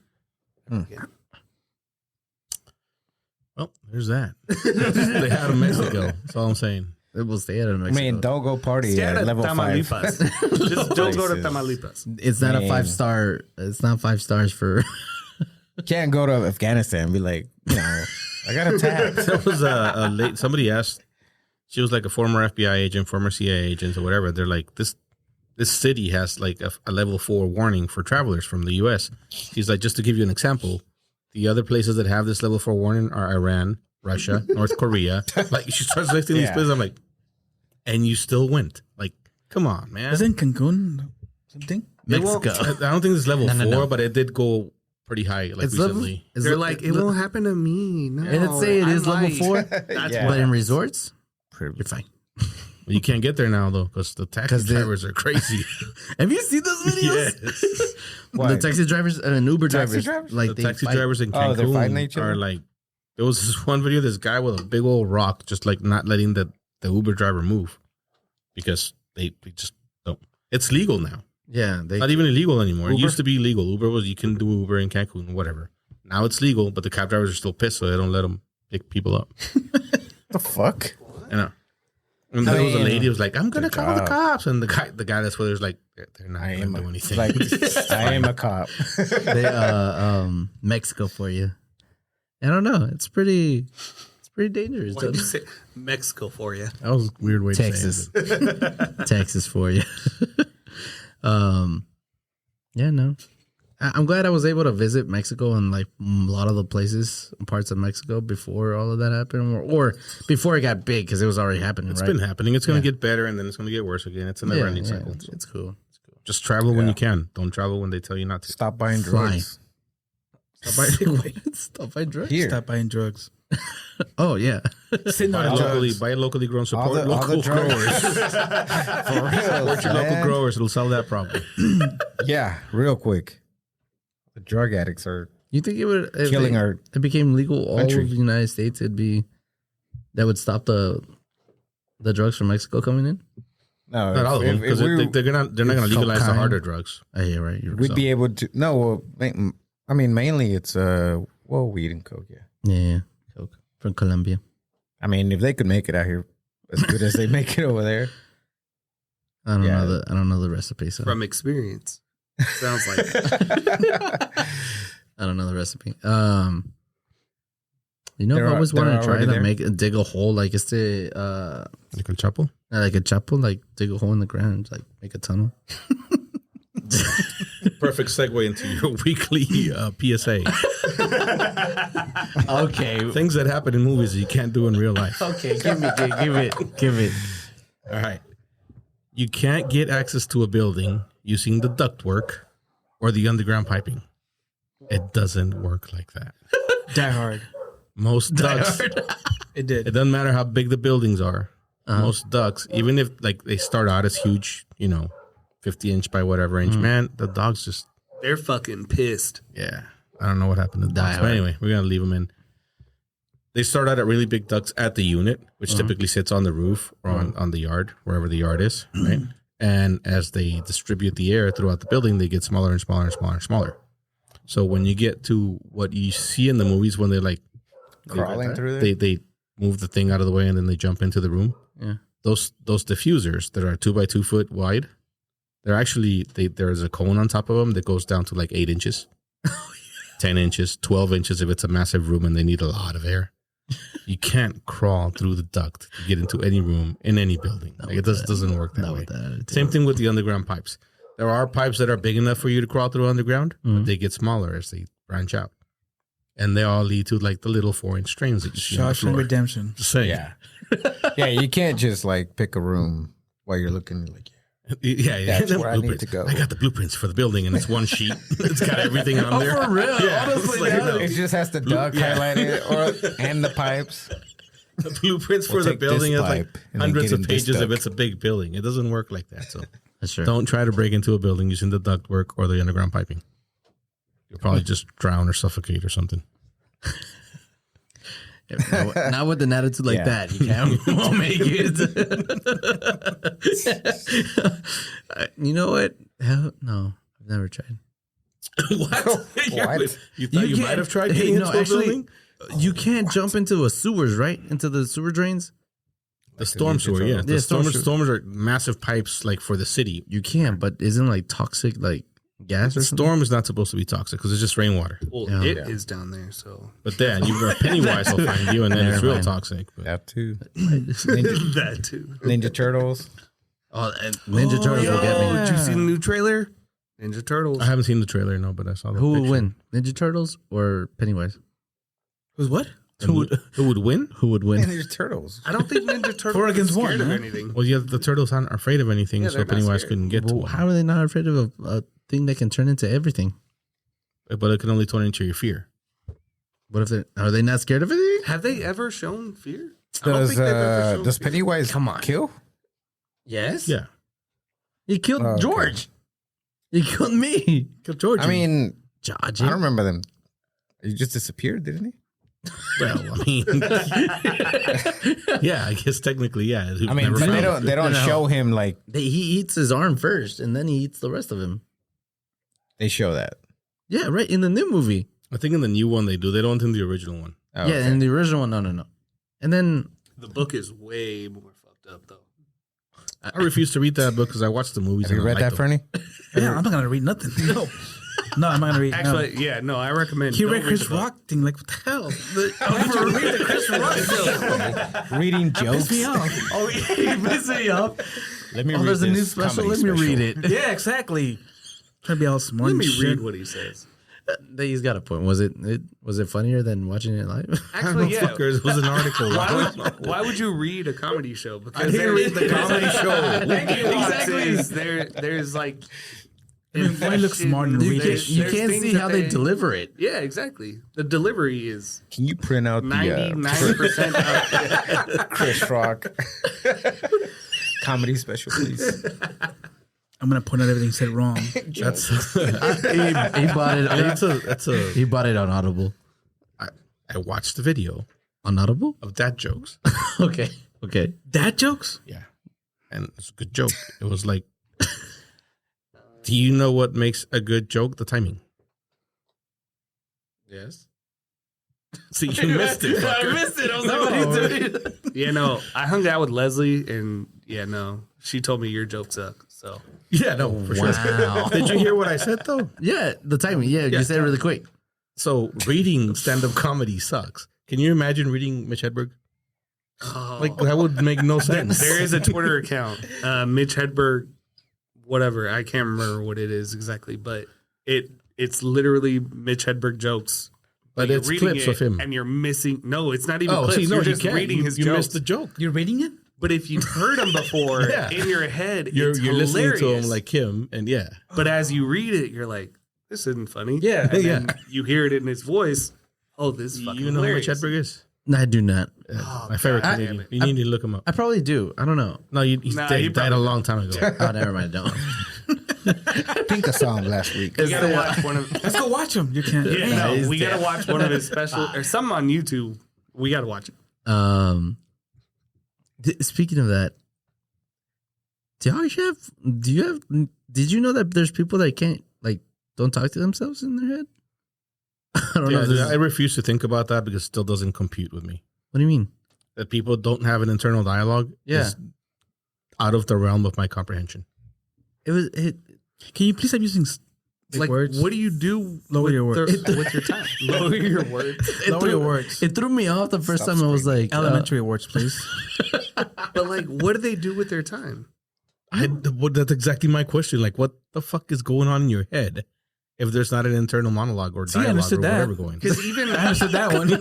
Well, there's that. They out of Mexico. That's all I'm saying. It will stay out of I Mexico. mean, don't go party Stay at out of level 5. Tamaulipas. Just don't go to Places. Tamaulipas. it's not a Man. 5-star. It's not 5 stars for. Can't go to Afghanistan and be like, I got attacked. There was a late, somebody asked, she was like a former FBI agent, former CIA agent or whatever. They're like, this city has like a level 4 warning for travelers from the U.S. She's like, just to give you an example, the other places that have this level 4 warning are Iran, Russia, North Korea. Like, she starts listing these Yeah. places. I'm like, and you still went. Like, come on, man. Isn't Cancun something? Mexico. I don't think it's level 4, no. but it did go pretty high like It's level. recently. It's They're le- like, it won't happen to me. No, And it say it is level light. 4, That's Yeah. but in resorts, you're fine. You can't get there now though because the taxi 'Cause they- drivers are crazy. Have you seen those videos? Yes. What? The taxi drivers and Uber Taxi drivers, drivers? like The they taxi fight. drivers in Oh, they're fighting Cancun each other? are like, there was this one video, this guy with a big old rock, just like not letting the Uber driver move because they just don't. It's legal now. Yeah, they Not even illegal anymore. It Uber? used to be illegal. Uber was, you can do Uber in Cancun, whatever. Now it's legal, but the cab drivers are still pissed, so they don't let them pick people up. The fuck? You know. And there was a mean, lady who was like, I'm going to good call the job. cops. And the guy that's where there's like, they're not I going am to do a, anything. like, I am a cop. they Mexico for you. I don't know. It's pretty dangerous. Why did you say Mexico for you? That was a weird way Texas, to say it. Texas for you. Yeah, no. I'm glad I was able to visit Mexico and like a lot of the places, parts of Mexico before all of that happened, or before it got big because it was already happening. It's right? been happening. It's going to get better, and then it's going to get worse again. It's a never-ending cycle. It's cool. Just travel when you can. Don't travel when they tell you not to. Stop buying Fly. drugs. Stop buying drugs. Here. Stop buying drugs. Oh yeah. Say no Buy to drugs. locally grown. All Support the local drugs. growers. For real, Support your local man. growers. It'll solve that problem. Yeah, real quick. The drug addicts are You think it would if killing our it became legal all country. over the United States? It'd be that would stop the drugs from Mexico coming in. no. Not all of them, if because we- they're not going to legalize the cocaine. harder drugs. Oh, yeah, right. You're we'd be able to. No, well, I mean, mainly it's weed and coke. Yeah. yeah, Coke from Colombia. I mean, if they could make it out here as good as they make it over there, I don't Yeah. know I don't know the recipe. So From experience. Sounds like I don't know the recipe. You know, They're I always they're wanted to try already to dig a hole, like it's the Like a chapo? like a chapo, like dig a hole in the ground, like make a tunnel. Perfect segue into your weekly PSA. Okay, Things that happen in movies that you can't do in real life. okay, give it. All right. You can't get access to a building using the ductwork or the underground piping. It doesn't work like that. Die Hard. Most ducks, It did. it doesn't matter how big the buildings are. Most ducks, even if like they start out as huge, 50-inch by whatever inch, man, the dogs just, They're fucking pissed. yeah. I don't know what happened to the dogs. But anyway, we're going to leave them in. They start out at really big ducks at the unit, which typically sits on the roof or on the yard, wherever the yard is, right? And as they distribute the air throughout the building, they get smaller and smaller and smaller and smaller. So when you get to what you see in the movies when they're like Crawling through there. they move the thing out of the way and then they jump into the room. Yeah. Those diffusers that are 2 by 2 foot wide, they're actually there's a cone on top of them that goes down to like 8 inches, 10 inches, 12 inches if it's a massive room and they need a lot of air. You can't crawl through the duct to get into any room in any building. Like it doesn't work that way. Same thing with the underground pipes. There are pipes that are big enough for you to crawl through underground, but they get smaller as they branch out. And they all lead to like the little 4-inch trains that you see on the Shawshank floor. Redemption. Just saying. Yeah. Yeah, you can't just like pick a room while you're looking like, Yeah. That's where I need to go. I got the blueprints for the building, and it's one sheet. It's got everything on there. For real? Yeah, Honestly, it's like, yeah. no. it just has the duck highlighted and the pipes. The blueprints We'll for the take this building is like pipe and then hundreds get of in this pages if duct. it's a big building. It doesn't work like that. So That's true. don't try to break into a building using the ductwork or the underground piping. You'll probably just drown or suffocate or something. Not with an attitude like Yeah. that. You won't make it. You know what? Hell, no, I've never tried. What? Yeah, What? you thought you might can't- have tried Hey, getting no, into a actually, building? You can't jump into a sewers, right? Into the sewer drains. The storm sewer, yeah. The Yeah, storm storms are massive pipes like for the city. You can, but isn't like toxic like gas or The something? storm is not supposed to be toxic because it's just rainwater. Well, Yeah. it is down there, so But then you Pennywise will find you, and then it's real Never mind. toxic. But That too. that too. Ninja Turtles. Oh, and Ninja Turtles will get me. Did you see the new trailer? Ninja Turtles. I haven't seen the trailer, no, but I saw the Who would picture. win, Ninja Turtles or Pennywise? Who's what? Who would win? Who would win? Ninja Turtles. I don't think Ninja Turtles Four are against scared one, of huh? anything. Well, yeah, the turtles aren't afraid of anything, Yeah, so they're not Pennywise scared. couldn't get to Well, them. how are they not afraid of a thing that can turn into everything? But it can only turn into your fear. What if are they not scared of anything? Have they ever shown fear? I don't think they've ever shown Does fear. Pennywise kill? Yes. Yeah. He killed Oh, okay. George. He killed me. Kill George. I mean, George. I don't remember them. He just disappeared, didn't he? well, I mean, yeah, I guess technically, yeah. I mean, but they don't show him like He eats his arm first, and then he eats the rest of him. they show that. Yeah, right. In the new movie. I think in the new one they do. They don't in the original one. Oh, Yeah, okay. in the original one, no. And then The book is way more fucked up, though. I refuse to read that book because I watched the movies. Have you and I read that, liked them. Fernie? Yeah, I'm not gonna read nothing. No, no, I'm not gonna read. Actually, yeah, no, I recommend. he don't read read Chris the book. Rock thing. Like, what the hell? Read the Chris Rock film. Reading jokes. Piss me off. oh, he pissed me off. Let me Oh, read there's a new this special. comedy Let me special. read it. Yeah, exactly. Trying to be all smart. Let and me shit. read what he says. He's got a point. Was it funnier than watching it live? Actually, yeah. Fuckers, it was an article. Why would you read a comedy show? Because didn't read the comedy show. Exactly. There's like. I mean, Fernie looks smart and You read can't, it. you There's can't things see that how they deliver it. Yeah, exactly. The delivery is Can you print out the 99%. Chris Rock comedy special, please? I'm gonna point out everything said wrong. That's He bought it. that's a. He bought it on Audible. I watched the video On Audible? of dad jokes. Okay. Dad jokes? Yeah, and it's a good joke. It was like, do you know what makes a good joke? The timing. Yes. See, you missed it. Fucker. missed it. I was like, what are you doing? Yeah, no. I hung out with Leslie, and yeah, no. She told me your jokes suck. So Yeah, no, for sure. Wow. Did you hear what I said though? Yeah, the timing. Yeah, you said it really quick. So reading stand-up comedy sucks. Can you imagine reading Mitch Hedberg? Like that would make no sense. there is a Twitter account, Mitch Hedberg, whatever. I can't remember what it is exactly, but it's literally Mitch Hedberg jokes. But You're it's reading clips it, of him. and you're missing. No, it's not even Oh, clips. see, no, you're you just can't. reading his you jokes. missed the joke. You're reading it? But if you've heard him before Yeah. in your head, You're it's listening to him hilarious. like him, and yeah. But as you read it, you're like, this isn't funny. Yeah. And then you hear it in his voice. Oh, this is fucking You know who hilarious. Mitch Hedberg is? No, I do not. My favorite God comedian. damn it. You need to look him up. I probably do. I don't know. No, he Nah, died he a probably long time ago. Oh, never mind. Don't. I think I saw him last week. We gotta watch one of. Let's go watch him. You can't. Yeah, no, he's we dead. gotta watch one of his special or something on YouTube. We gotta watch it. Speaking of that, did you know that there's people that can't don't talk to themselves in their head? I don't know. Yeah, I refuse to think about that because it still doesn't compute with me. What do you mean? That people don't have an internal dialogue is out of the realm of my comprehension. It Can you please stop using big Like, words? what do you do? Lower your words. with your time. Lower your words. Lower your words. It threw me off the first time. I was like, Elementary words, please. But like, what do they do with their time? That's exactly my question. Like, what the fuck is going on in your head if there's not an internal monologue or See, I dialogue or understood that. whatever going? Because even I understood that one.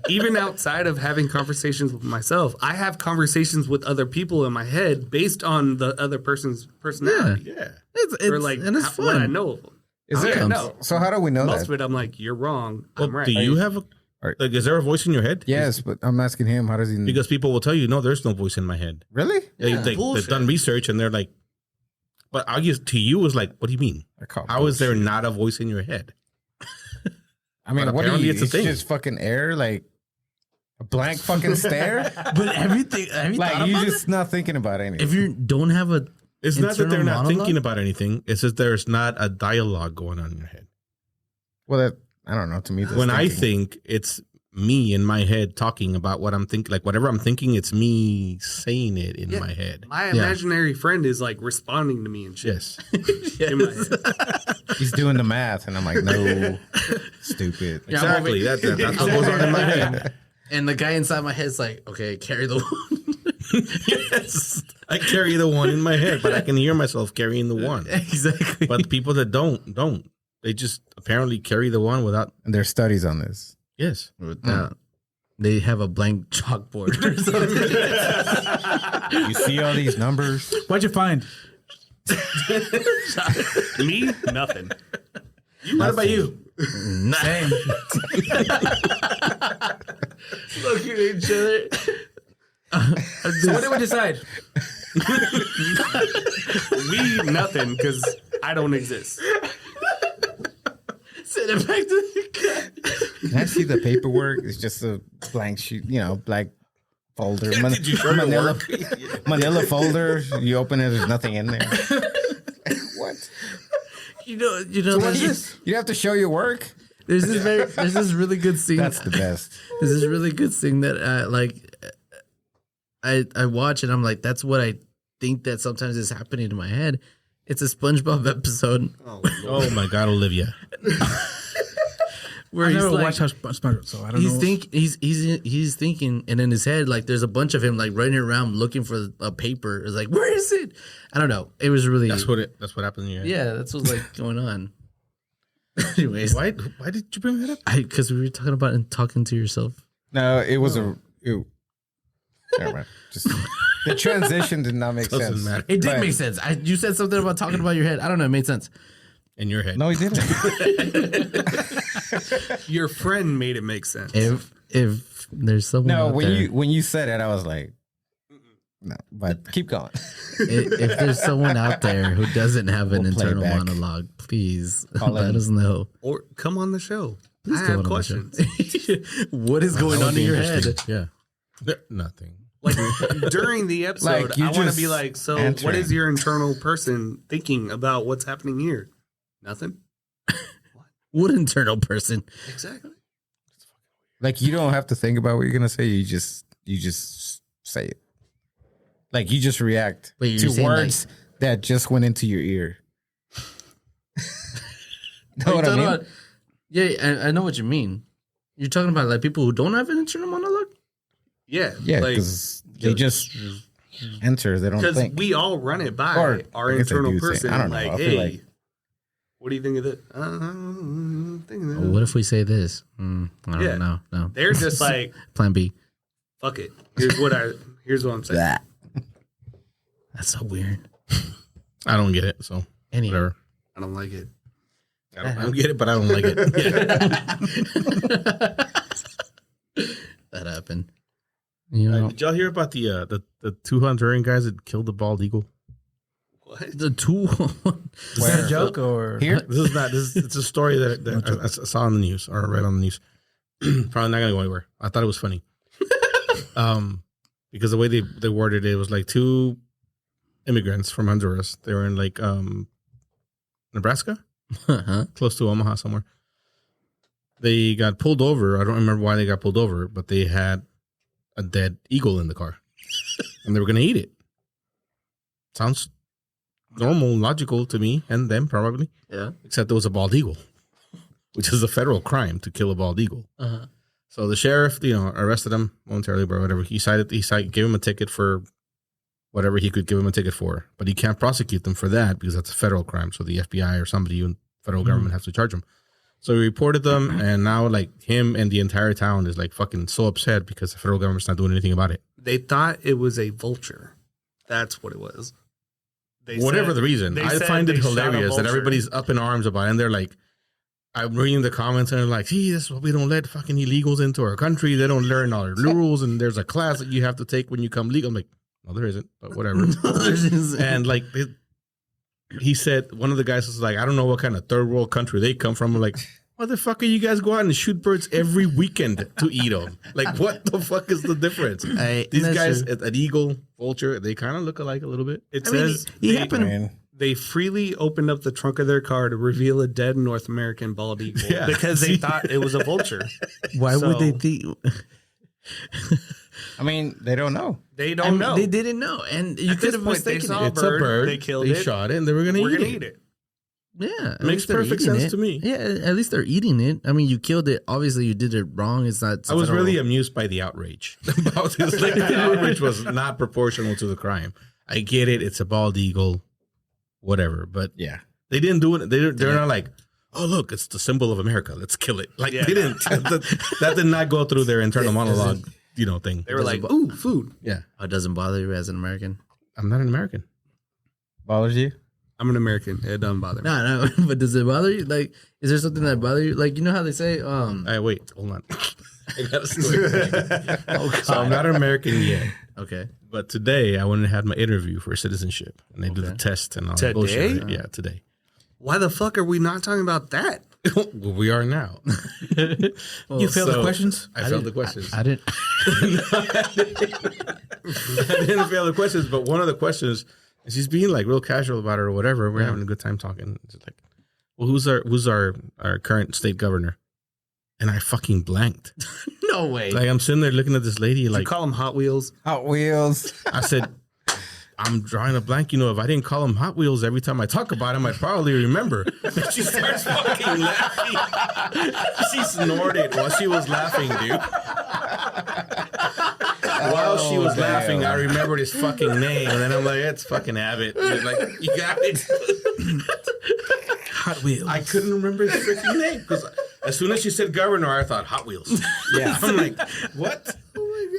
even outside of having conversations with myself, I have conversations with other people in my head based on the other person's personality. Yeah. it's Or like and it's what I fun. know of them. Is I it? don't know. So how do we know Most that? of it, I'm like, you're wrong. Well, I'm right. do you have Right. is there a voice in your head? Yes, but I'm asking him. How does he? Because people will tell you, no, there's no voice in my head. Really? They've bullshit. done research and they're like, but I guess to you was like, what do you mean? I call How is there bullshit. not a voice in your head? I mean, But what do apparently you? it's a It's thing. just fucking air, like a blank fucking stare. But everything, have you thought Like you about just not thinking about anything. if you don't have a It's not that internal they're not monologue? thinking about anything. It's just there's not a dialogue going on in your head. Well, that I don't know. To me, that's When I thinking. think, it's me in my head talking about what I'm thinking. Like whatever I'm thinking, it's me saying it in Yeah. my head. My imaginary friend is like responding to me and shit. Yes. In my head. he's doing the math, and I'm like, no, stupid. Exactly. That's what goes on in my head. and the guy inside my head's like, okay, carry the one. Yes. I carry the one in my head, but I can hear myself carrying the one. Exactly. But people that don't. They just apparently carry the one without. And there's studies on this. Yes. They have a blank chalkboard or something. You see all these numbers? What'd you find? Me? Nothing. What about you? Same. Look at each other. So what did we decide? We nothing because I don't exist. Send it back to the guy. Can I see the paperwork? It's just a blank sheet, black folder. Did you show your Manila, work? Manila folder. You open it, there's nothing in there. What? You know. You have to show your work? There's this really good scene. That's the best. There's this really good scene that I watch and I'm like, that's what I think that sometimes is happening in my head. It's a SpongeBob episode Oh my God, Olivia. where I he's never like, watched House SpongeBob, so I don't know. he's thinking, and in his head, like there's a bunch of him like running around looking for a paper. It's like, where is it? I don't know. It was really That's what happened in your head. yeah, that's what's like going on. Anyways, Why did you bring that up? because we were talking about and talking to yourself. No, it was Never mind. Just the transition did not make Doesn't sense. matter. It did But- make sense. You said something about talking about your head. I don't know. It made sense. In your head. No, he didn't. Your friend made it make sense. If there's someone No, out when there, when you said it, I was like, no. But keep going. if there's someone out there who doesn't have an We'll play internal back. monologue, please Call let in. us know. Or come on the show. Please I come have on the show. questions. What is going That would on be in your head? interesting. Yeah. Nothing. Like during the episode, Like, you I want to just be like, so answer what it. is your internal person thinking about what's happening here? Nothing. What internal person? Exactly. Like you don't have to think about what you're gonna say. You just say it. Like you just react Wait, you're to saying, words that just went into your ear. Know Are you what I talking mean? about- yeah, I know what you mean. You're talking about like people who don't have an internal monologue? Yeah. Yeah, Like, because they just enter. They don't because think. we all run it by Or, our I guess I internal do say- person. I don't know. Like, I feel hey, like- what do you think of that? Think of that. What if we say this? I don't Yeah. know. No. They're just like, Plan B. fuck it. Here's what I'm saying. That. That's so weird. I don't get it. So Anyway, whatever. I don't like it. I don't get it, but I don't like it. Yeah. That happened. You know, Did y'all hear about the two Honduran guys that killed the bald eagle? What? the two. Is that a joke or Here? This is not. It's a story that I saw on the news or read on the news. Probably not gonna go anywhere. I thought it was funny. Because the way they worded it was like two immigrants from Honduras. They were in like Nebraska, close to Omaha somewhere. They got pulled over. I don't remember why they got pulled over, but they had a dead eagle in the car, and they were gonna eat it. Sounds normal, logical to me and them probably. Yeah. Except it was a bald eagle, which is a federal crime to kill a bald eagle. Uh-huh. So the sheriff, arrested him momentarily, but whatever. He gave him a ticket for whatever he could give him a ticket for, but he can't prosecute them for that because that's a federal crime. So the FBI or somebody in federal government has to charge him. So he reported them, and now like him and the entire town is like fucking so upset because the federal government's not doing anything about it. They thought it was a vulture. That's what it was. Whatever the reason, I find it hilarious that everybody's up in arms about it, and they're like, I'm reading the comments and they're like, see, this is why we don't let fucking illegals into our country. They don't learn all their rules, and there's a class that you have to take when you come legal. I'm like, no, there isn't, but whatever. And like, he said, one of the guys was like, I don't know what kind of third world country they come from. I'm like, motherfucker, you guys go out and shoot birds every weekend to eat them. Like, what the fuck is the difference? These guys, an eagle, vulture, they kind of look alike a little bit. It says they freely opened up the trunk of their car to reveal a dead North American bald eagle because they thought it was a vulture. Why would they think? I mean, they don't know. They don't know. They didn't know, and you could have mistaken it. It's a bird. They killed it. They shot it, and they were going to eat it. Yeah, makes perfect sense to me. Yeah, at least they're eating it. I mean, you killed it. Obviously, you did it wrong. It's not. I was really amused by the outrage about this. Like, the outrage was not proportional to the crime. I get it. It's a bald eagle, whatever. But Yeah. they didn't do it. They're not like, oh look, it's the symbol of America. Let's kill it. Like they didn't. That did not go through their internal monologue. Thing. They were like, ooh, food. Yeah. It doesn't bother you as an American. I'm not an American. Bothers you? I'm an American. It doesn't bother me. No, but does it bother you? Like, is there something that bother you? Like, you know how they say, Wait, hold on. I got a story. So I'm not an American yet. Okay. But today I went and had my interview for citizenship, and they do the test and all that bullshit. Right? Yeah, today. Why the fuck are we not talking about that? Well, we are now. you failed the questions? I failed the questions. I didn't. I didn't fail the questions, but one of the questions, and she's being like real casual about it or whatever. We're having a good time talking. It's like, well, who's our current state governor? And I fucking blanked. No way. Like, I'm sitting there looking at this lady. Like, You call them Hot Wheels? Hot Wheels. I said, I'm drawing a blank. If I didn't call him Hot Wheels every time I talk about him, I'd probably remember. And she starts fucking laughing. She snorted while she was laughing, dude. While she was laughing, I remembered his fucking name. And then I'm like, it's fucking Abbott. She's like, you got it. Hot Wheels. I couldn't remember his freaking name. Because as soon as she said governor, I thought Hot Wheels. Yeah. I'm like, what?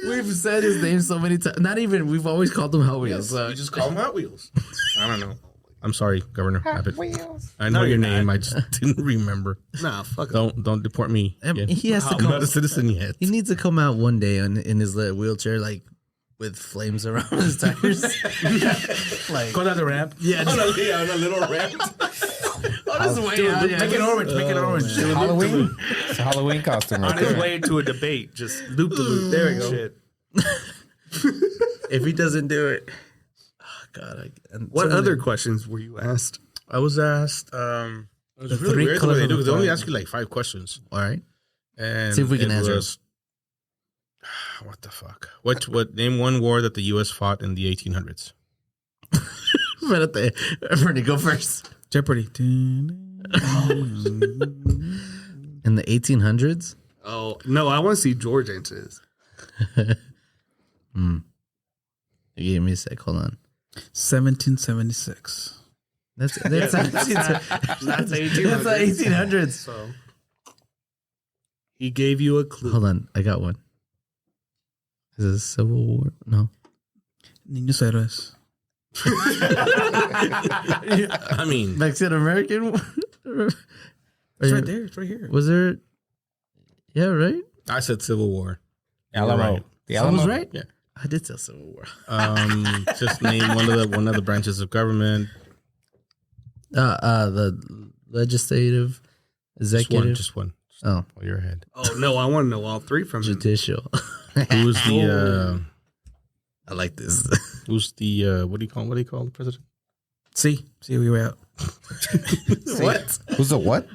We've said his name so many times. Not even, we've always called him Hot Wheels. You just call him Hot Wheels. I don't know. I'm sorry, Governor Abbott. Wheels. I know your name. I just didn't remember. Nah, fuck it. Don't deport me. Yeah. He has to I'm come. not a citizen yet. He needs to come out one day in his wheelchair, like with flames around his tires. Like, Go down the ramp. yeah, on a little ramp. on his way out. Make it orange. Make it orange. Halloween. It's a Halloween costume right On his there. way to a debate, just loop the loop. There we go. Shit. If he doesn't do it, oh God. What other questions were you asked? I was asked. It was The really three weird the way they colors do. of They only flag. ask you like 5 questions. All right. And See if we can it answer was- What the fuck? What? Name one war that the U.S. fought in the 1800s. But Bernie, go first. Jeopardy. In the 1800s. Oh no, I want to see George answer this. You gave me a sec. Hold on. 1776. That's That's 1800s. So he gave you a clue. Hold on, I got one. Is it a Civil War? No. Niños Héroes. I mean, Mexican American. It's right there. It's right here. Was there? Yeah, right. I said Civil War. Alamo. Right. The Almost Alamo. right. Yeah. I did tell Civil War. Just name one of the branches of government. The legislative, executive, Just one. oh, While you're ahead. Oh no, I want to know all three from him. judicial. Who's the I like this. who's the what do you call the president? See where you at. What? Who's the what?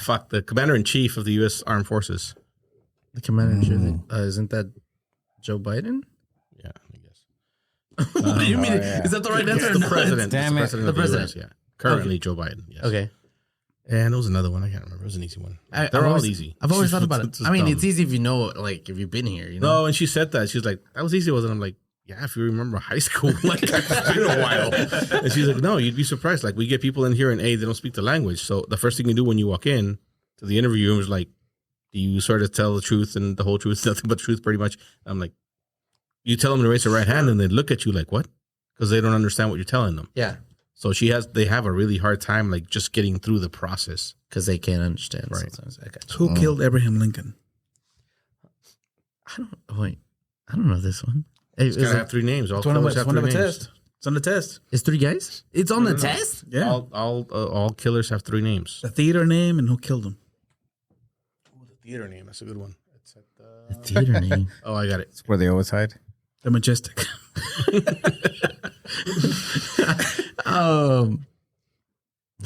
Fuck, the commander in chief of the U.S. Armed Forces. The commander in chief. Isn't that Joe Biden? Yeah, I guess. What do you mean? yeah. Is that the right answer? It's the president. Damn It's it. the The president. Of the president. US, yeah. Currently Joe Biden. Yes. Okay. And there was another one. I can't remember. It was an easy one. They're They're all always, easy. I've always thought about it. It's I mean, dumb. it's easy if you know, like, if you've been here. You know. No, and she said that. She's like, that was easy, wasn't it? I'm like, yeah, if you remember high school. Like, it's been a while. And she's like, no, you'd be surprised. Like, we get people in here and they don't speak the language. So the first thing you do when you walk in to the interview room is like, do you sort of tell the truth and the whole truth, nothing but truth pretty much? I'm like, you tell them to raise their right hand and they look at you like, what? Because they don't understand what you're telling them. Yeah. So they have a really hard time, like, just getting through the process. Because they can't understand. Right. Sometimes. I got you. Who killed Abraham Lincoln? I don't know this one. Hey, It's gotta have three names. All It's one of killers a, have one of a three names. test. It's on the test. it's three guys? It's on the test? Yeah. All killers have three names. The theater name and who killed him. The theater name. That's a good one. It's at The theater name. Oh, I got it. It's where they always hide. The Majestic.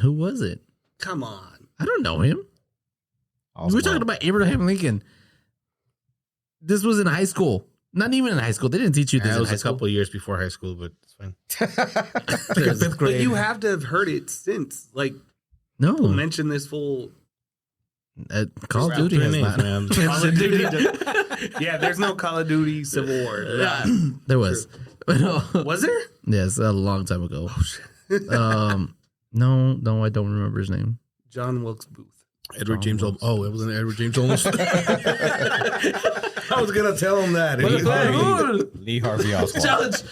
Who was it? Come on. I don't know him. Also, We're talking about Abraham Lincoln. This was in high school. Not even in high school. They didn't teach you this That in was high a school. couple of years before high school, but it's fine. Like a fifth But grade. you have to have heard it since. Like, No. people mention this full. Call of Three Duty has names, not. man. Call of Duty. Yeah, there's no Call of Duty Civil War. There was. Was there? Yes, a long time ago. No, I don't remember his name. John Wilkes Booth. Edward James Olmos. Oh, it wasn't Edward James Olmos. I was gonna tell him that. Lee Harvey Oswald.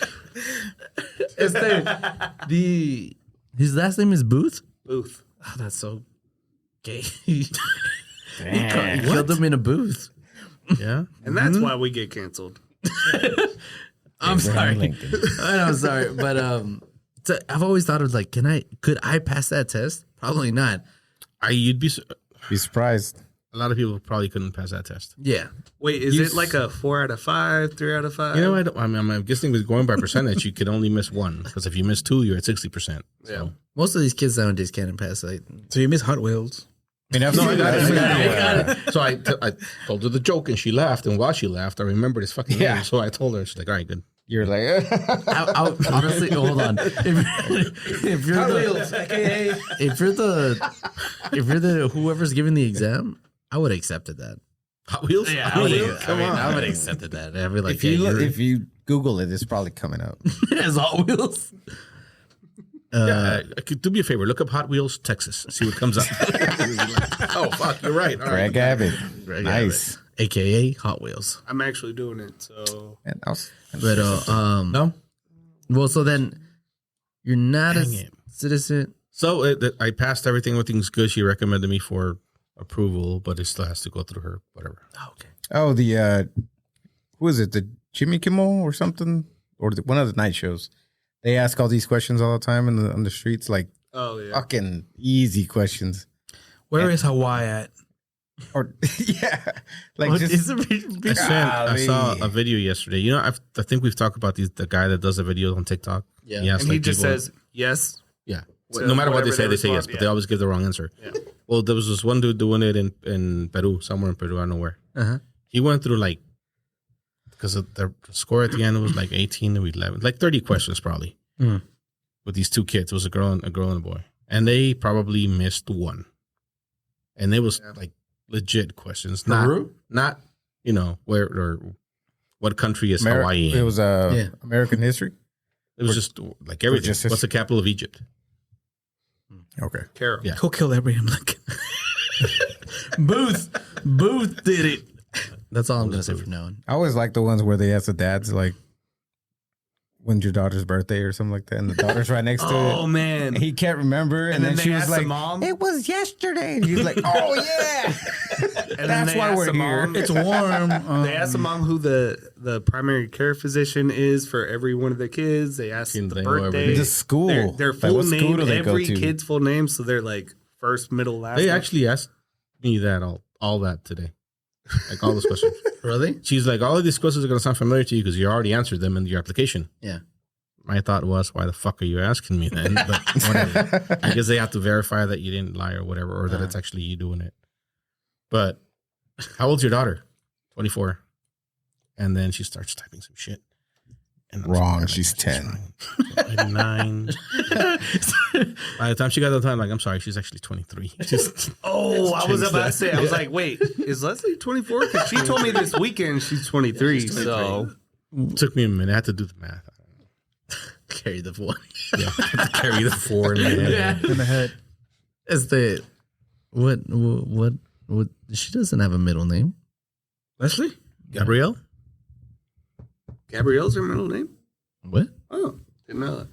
His last name is Booth? Booth. Oh, that's so gay. He killed him in a booth. Yeah. And that's why we get canceled. I'm sorry. Lincoln. I'm sorry, but so I've always thought of like, could I pass that test? Probably not. You'd be. Be surprised. A lot of people probably couldn't pass that test. Yeah. Wait, is it like a 4 out of 5, 3 out of 5? You know, I'm guessing with going by percentage, you could only miss one because if you miss two, you're at 60%. Yeah. Most of these kids nowadays can't pass. Like, So you miss Hot Wheels. I mean, I've seen that. So I told her the joke and she laughed. And while she laughed, I remembered his fucking Yeah. name. So I told her, she's like, all right, good. You're like, I honestly, hold on. If you're the whoever's giving the exam, I would have accepted that. Hot Wheels? Yeah, Hot Wheels? Come on. I would have accepted that. I'd be like, if you Google it, it's probably coming up. it's Hot Wheels. Do me a favor. Look up Hot Wheels, Texas. See what comes up. Oh, fuck. You're right. All right. Greg Abbott. Greg Nice. AKA Hot Wheels. I'm actually doing it, so. Man, I was- But No? well, so then you're not Dang a it. citizen. So I passed everything. Everything's good. She recommended me for approval, but it still has to go through her. Whatever. Oh, okay. Oh, the who is it? The Jimmy Kimmel or something, or one of the night shows. They ask all these questions all the time on the streets, like Oh, yeah. fucking easy questions. Where is Hawaii at? Or yeah, like What just is it? I saw a video yesterday. You know, I think we've talked about the guy that does the videos on TikTok. Yeah. He asks, And he like, just people- says, yes. yeah. to No matter what they whatever say they yes, respond, but they yeah. always give the wrong answer. Yeah. Well, there was this one dude doing it in Peru, somewhere in Peru, I don't know where. Uh-huh. He went through like, because the score at the end was like 18 to 11, like 30 questions probably. Mm. With these two kids, it was a girl and a boy, and they probably missed one, and it was like legit questions, not you know where or what country is Hawaii in. It was Yeah. American history. It was just like everything. just What's the capital of Egypt? Okay. Carol. Yeah. Who killed Abraham Lincoln? Booth did it. That's all I'm gonna say from now on. I always like the ones where they ask the dads like, when's your daughter's birthday or something like that, and the daughter's right next to it. Oh man. And he can't remember, and then they she was asked like, the mom? "It was yesterday." And he's like, "Oh yeah, And that's they why asked we're the here." mom- It's warm. They asked the mom who the primary care physician is for every one of the kids. They asked Seems the they know birthday, everything. The school. their Like, full what school name, do they go every to? kid's full name. So they're like first, middle, last. They name. actually asked me that all that today. Like all those questions. Really? She's like, all of these questions are going to sound familiar to you because you already answered them in your application. Yeah. My thought was, why the fuck are you asking me then? But whatever. I guess they have to verify that you didn't lie or whatever, or that it's actually you doing it. But how old's your daughter? 24. And then she starts typing some shit. And I'm Wrong. like, She's 10. 9. By the time she got the time, like, I'm sorry, she's actually 23. Just Oh, I was change about to that. say. I was like, wait, is Leslie 24? Because she told me this weekend she's 23. So took me a minute. I had to do the math. Carry the one. Yeah, I had to carry the 4 in my head. in the head. Is the what? She doesn't have a middle name. Leslie? Gabrielle? Gabrielle's her middle name. What? Oh, didn't know that.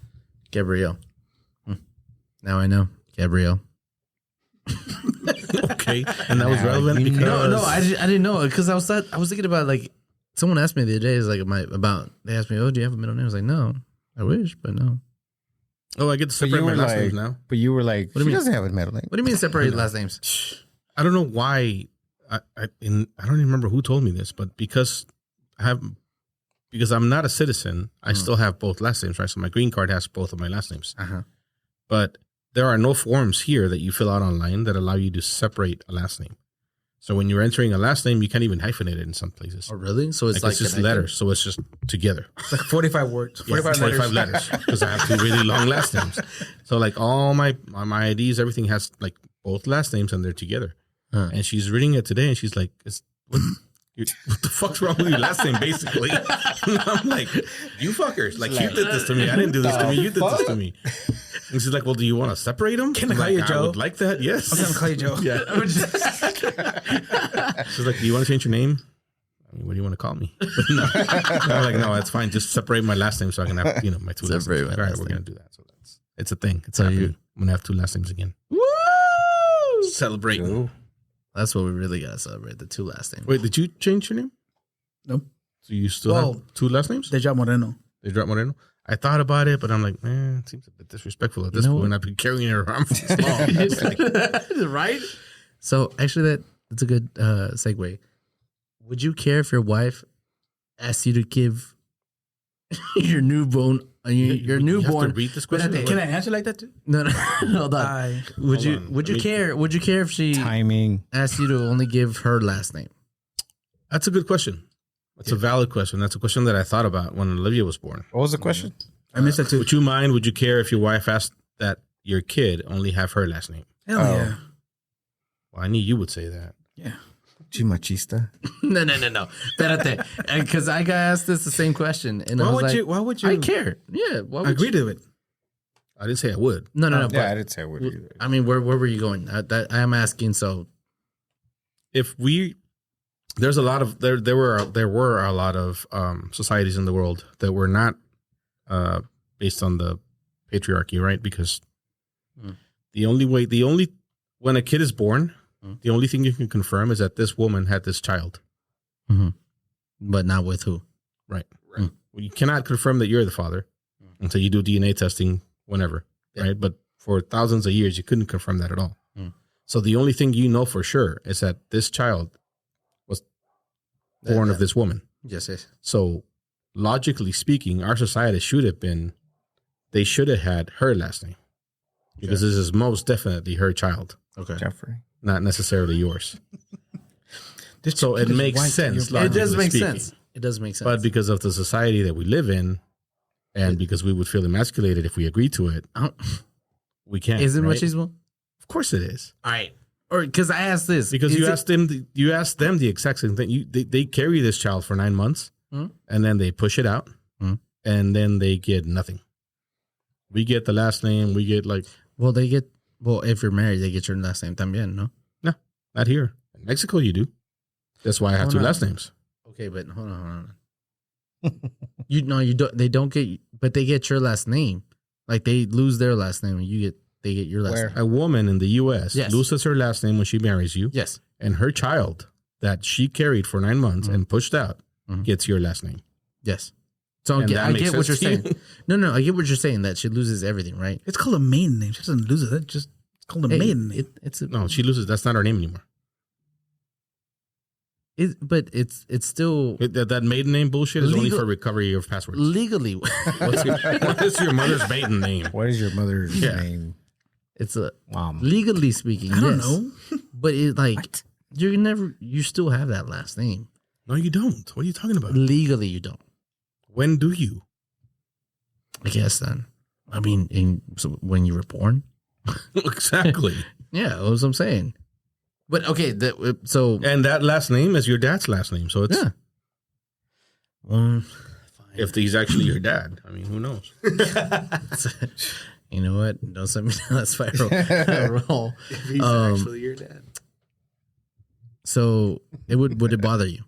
Gabrielle. Now I know Gabrielle. Okay. And that was Now relevant you because No, I didn't know because I was thinking about like someone asked me the other day is like they asked me, oh, do you have a middle name? I was like, no, I wish, but no. Oh, I get to But separate you my were last like, names now. but you were like, do you she mean? doesn't have a middle name. What do you mean separate last names? I don't know why. I don't even remember who told me this, but because I'm not a citizen, I still have both last names, right? So my green card has both of my last names. Uh-huh. But there are no forms here that you fill out online that allow you to separate a last name. So when you're entering a last name, you can't even hyphenate it in some places. Oh, really? So it's like it's just connected? letters. So it's just together. It's like 45 words. 45 45 letters because I have 2 really long last names. So like all my IDs, everything has like both last names and they're together. Huh. And she's reading it today and she's like, what the fuck's wrong with your last name, basically? And I'm like, you fuckers, like you did this to me. I didn't do this to me. You did this to me. And she's like, well, do you want to separate them? Can I call you Joe? I would like that, yes. I'm going to call you Joe. Yeah. She's like, do you want to change your name? I mean, what do you want to call me? No. I'm like, no, it's fine. Just separate my last name so I can have, my 2 last Separate names. my Like, all right, last we're name. going to do that. So it's a thing. It's So happening. I'm going to have 2 last names again. Woo! Celebrating. Cool. That's what we really gotta celebrate. The 2 last names. Wait, did you change your name? Nope. So you still Well, have 2 last names? Deja Moreno. They dropped Moreno? I thought about it, but I'm like, man, it seems a bit disrespectful at this know point. I've been carrying it around for so long. It's like, Right? So actually that's a good segue. Would you care if your wife asked you to give your newborn your you have newborn to read this question? Can I answer like that too? No, hold on. Would you care? Would you care if she Timing. asked you to only give her last name? That's a good question. That's a valid question. That's a question that I thought about when Olivia was born. What was the question? I missed that too. Would you mind? Would you care if your wife asked that your kid only have her last name? Hell Oh. yeah. Well, I knew you would say that. Yeah. Chimachista. No. Espérate. Because I got asked this the same question, and I was like, Why would you I care. Yeah. Why would agree you? to it? I didn't say I would. No. Yeah, I But, didn't say I would either. I mean, where were you going? I am asking. So If we, there's a lot of there were a lot of societies in the world that were not based on the patriarchy, right? Because when a kid is born, the only thing you can confirm is that this woman had this child. but not with who? Right. Well, you cannot confirm that you're the father until you do DNA testing whenever, right? But for thousands of years, you couldn't confirm that at all. So the only thing you know for sure is that this child was born of this woman. Yes. So logically speaking, our society should have been, they should have had her last name because this is most definitely her child, Okay. Jeffrey. not necessarily yours. This So it chick is makes white. sense. It does logically make speaking. sense. It does make sense. But because of the society that we live in, and because we would feel emasculated if we agreed to it, we can't. is it right? machismo? Of course it is. All right. Or because I asked this Because Is you it- asked them the exact same thing. They carry this child for 9 months, Mhm. and then they push it out, and then they get nothing. We get the last name. We get like if you're married, they get your last name también, no? not here in Mexico. You do. That's why I have Hold 2 on. last names. Okay, but hold on. You don't. They don't get, but they get your last name. Like they lose their last name, and they get your last Where? name. A woman in the U.S. Yes. loses her last name when she marries you. Yes. And her child that she carried for 9 months and pushed out gets your last name. Yes. So And that I makes get what you're sense to you? saying. No, I get what you're saying. That she loses everything, right? It's called a maiden name. She doesn't lose it. It's just called a maiden name. It's a, No, she loses. That's not her name anymore. but it's still That maiden name bullshit is only Legal- for recovery of passwords. legally. What is your mother's maiden name? What is your mother's Yeah. name? It's a Mom. legally speaking. I don't yes. know. But it like you still have that last name. No, you don't. What are you talking about? Legally, you don't. When do you? I guess then. I mean, so when you were born. Exactly. Yeah, that's what I'm saying. But okay, so And that last name is your dad's last name. So it's yeah. if he's actually your dad. I mean, who knows? You know what? Don't send me down that spiral. If he's Um, actually your dad. So would it bother you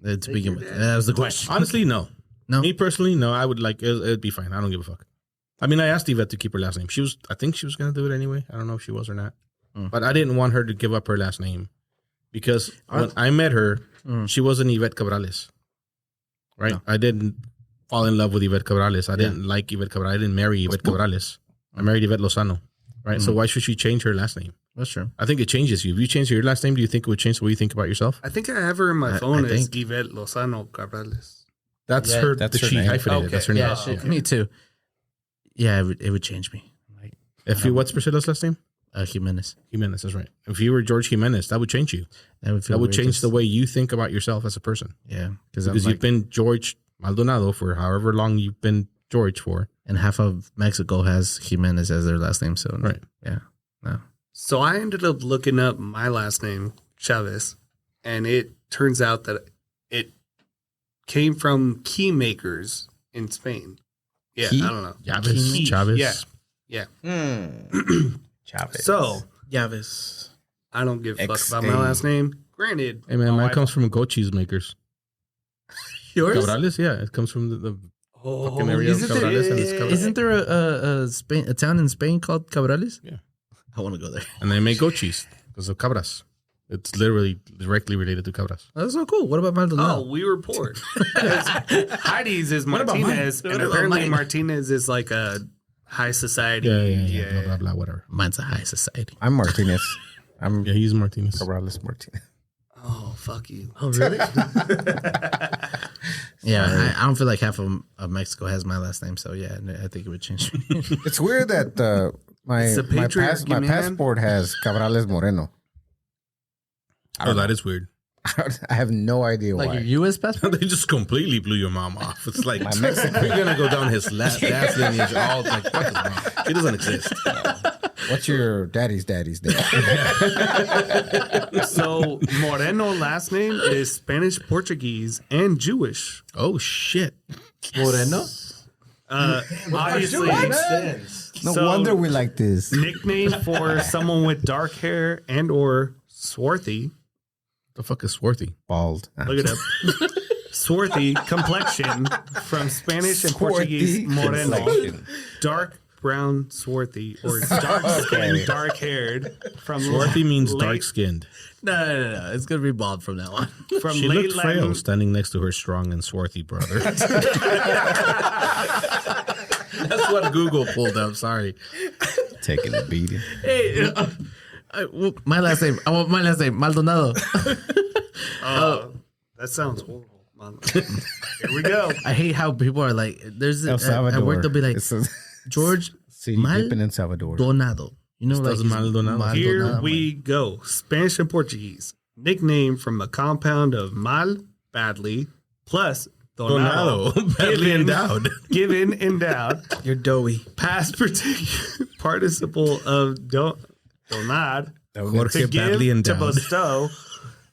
to begin with? That was the question. Honestly, no. No? Me personally, no. I would like it'd be fine. I don't give a fuck. I mean, I asked Yvette to keep her last name. I think she was gonna do it anyway. I don't know if she was or not. But I didn't want her to give up her last name because when I met her, she wasn't Yvette Cabrales. Right? No. I didn't fall in love with Yvette Cabrales. I didn't like Yvette Cabrales. I didn't marry Yvette Cabrales. I married Yvette Lozano. Right? So why should she change her last name? That's true. I think it changes you. If you change your last name, do you think it would change the way you think about yourself? I think I have her in my I phone as think- Yvette Lozano Cabrales. That's Yeah, her. that's her she name. hyphenated. Okay. That's her name. Yeah, shit, me too. Yeah, it would change me. Like If you, what's Priscilla's last name? Jimenez. Jimenez is right. If you were George Jimenez, that would change you. That would feel That would weird change 'cause- the way you think about yourself as a person. Yeah, Because I'm you've like, been George Maldonado for however long you've been George for. and half of Mexico has Jimenez as their last name. So Right. yeah, no. So I ended up looking up my last name, Chavez, and it turns out that it came from key makers in Spain. Yeah, Key? I don't know. Chavez. Key. Chavez. Yeah. Chavez. So Yavis. I don't give a fuck XA. about my last name. Granted, Hey man, my mine wife- comes from goat cheese makers. Yours? Cabrales, yeah, it comes from the Oh, fucking area of isn't Cabrales, and it's there- Cabrales. Isn't there a town in Spain called Cabrales? Yeah. I want to go there. And they make goat cheese because of cabras. It's literally directly related to cabras. That's so cool. What about Oh, Maldonado? we were poor. Heidi's is about Martinez, mine? and What about apparently mine? Martinez is like a high society. Yeah. Blah, blah, blah, whatever. Mine's a high society. I'm Martinez. I'm Yeah, he's Martinez. Cabrales Martinez. Oh, fuck you. Oh, really? Yeah, I don't feel like half of Mexico has my last name, so yeah, I think it would change me. It's weird that my It's a patriarchy, my man. passport has Cabrales Moreno. Oh, that is weird. I have no idea Like why. your U.S. passport? They just completely blew your mom off. It's like, My Mexican- we're going to go down his dad's lineage. All like, fuck his mom. He doesn't exist. What's your daddy's name? So Moreno last name is Spanish, Portuguese, and Jewish. Oh, shit. Moreno? Obviously, No So- wonder we like this. nickname for someone with dark hair and or swarthy. The fuck is swarthy? Bald. Look it up. Swarthy complexion from Spanish and Portuguese moreno. Complexion. Dark brown swarthy or dark skinned, dark haired from Swarthy means late- dark skinned. No. It's going to be bald from now on. from She late looked frail Latin. standing next to her strong and swarthy brother. That's what Google pulled up. Sorry. Taking a beating. Hey, my last name. I want my last name, Maldonado. That sounds horrible. Here we go. I hate how people are like, there's El Salvador. at work, they'll be like, It's a George city dipping in Salvador. Maldonado. You know, like Estás he's Maldonado. Here I'm we go. Spanish and Portuguese. Nickname from a compound of mal, badly, plus donado, Donado. Badly given- endowed. given, endowed, You're doughy. past participle of donad, Jorge to give, badly to endowed. bestow,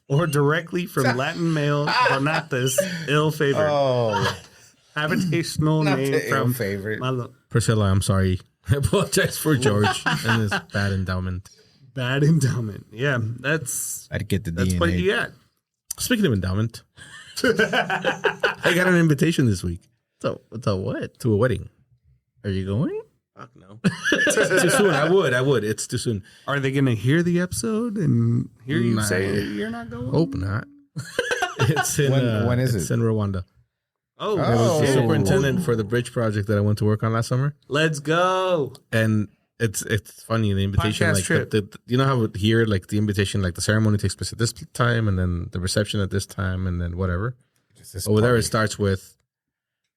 or directly from Latin male donatus, ill-favored. Oh, Habitational not name the from ill favorite. Malo- Priscilla, I'm sorry. I apologize for George and his bad endowment. bad endowment. Yeah, that's I'd get the what DNA. you got. Speaking of endowment, I got an invitation this week So what? to a wedding. Are you going? Fuck no. It's too soon. I would. It's too soon. Are they going to hear the episode and hear you Nah. say you're not going? Hope not. It's in, When is it's it? in Rwanda. Oh, I was the Oh. superintendent for the bridge project that I went to work on last summer. let's go. And it's funny, the invitation, Podcast like trip. the you know how here, like the invitation, like the ceremony takes place at this time, and then the reception at this time, and then whatever. Over there, it starts with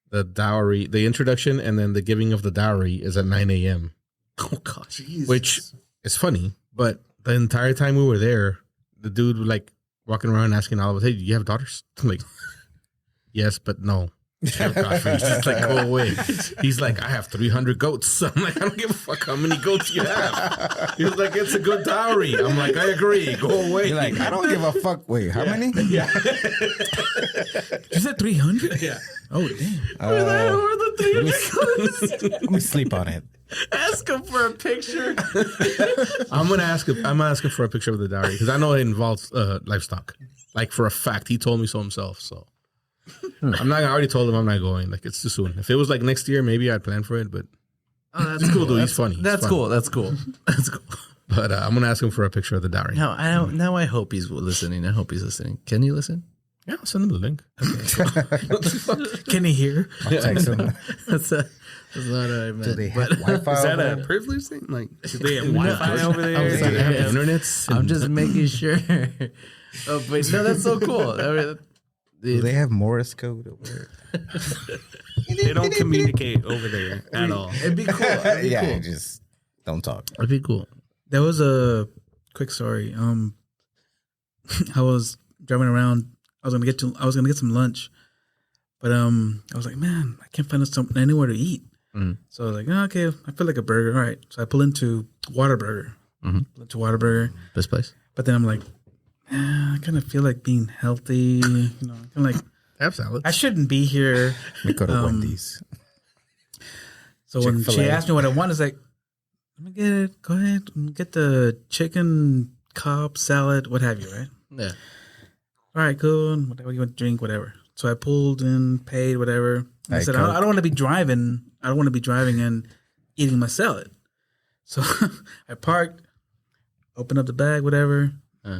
the dowry, the introduction, and then the giving of the dowry is at 9 a.m. Oh gosh. Which is funny, but the entire time we were there, the dude was like walking around asking all of us, "Hey, do you have daughters?" I'm like, "Yes, but no." He's just like, "Go away." He's like, "I have 300 goats." I'm like, "I don't give a fuck how many goats you have." He's like, "It's a good dowry." I'm like, "I agree. Go away." You're like, I don't give a fuck. Wait, how many? Yeah. You said 300? Yeah. Oh, damn. Let me sleep on it. Ask him for a picture. I'm gonna ask him for a picture of the dowry because I know it involves livestock. Like for a fact, he told me so himself. So I'm not. I already told him I'm not going. Like it's too soon. If it was like next year, maybe I'd plan for it. But That's cool, dude. He's funny. That's cool. That's cool. That's cool. But I'm gonna ask him for a picture of the dowry. Now I hope he's listening. I hope he's listening. Can you listen? Yeah, I'll send him the link. Can he hear? I'll text them. That's not what I meant. Do they have but Wi-Fi? Is that over a there? privilege thing? Like, do they have Wi-Fi over I there? was like, They have yeah. internets. I'm just making sure. Oh, but no, that's so cool. Do they have Morse code over there? They don't communicate over there at all. It'd be cool. It'd be Yeah, cool. just don't talk. It'd be cool. There was a quick story. I was driving around. I was gonna get some lunch, but I was like, man, I can't find anywhere to eat. Mhm. So I was like, oh, okay, I feel like a burger. All right, so I pull into Whataburger. Mhm. Pull into Whataburger, Best place. but then I'm like, I kind of feel like being healthy. You know, kind of like Have salad. I shouldn't be here. Let me go to Wendy's. So when she Chick-fil-A. asked me what I want, it's like, let me get it. Go ahead and get the chicken Cobb salad, what have you, right? Yeah. All right, cool. Whatever you want to drink, whatever. So I pulled in, paid, whatever. And I Diet said, Coke. I don't want to be driving. I don't want to be driving and eating my salad. So I parked, opened up the bag, whatever,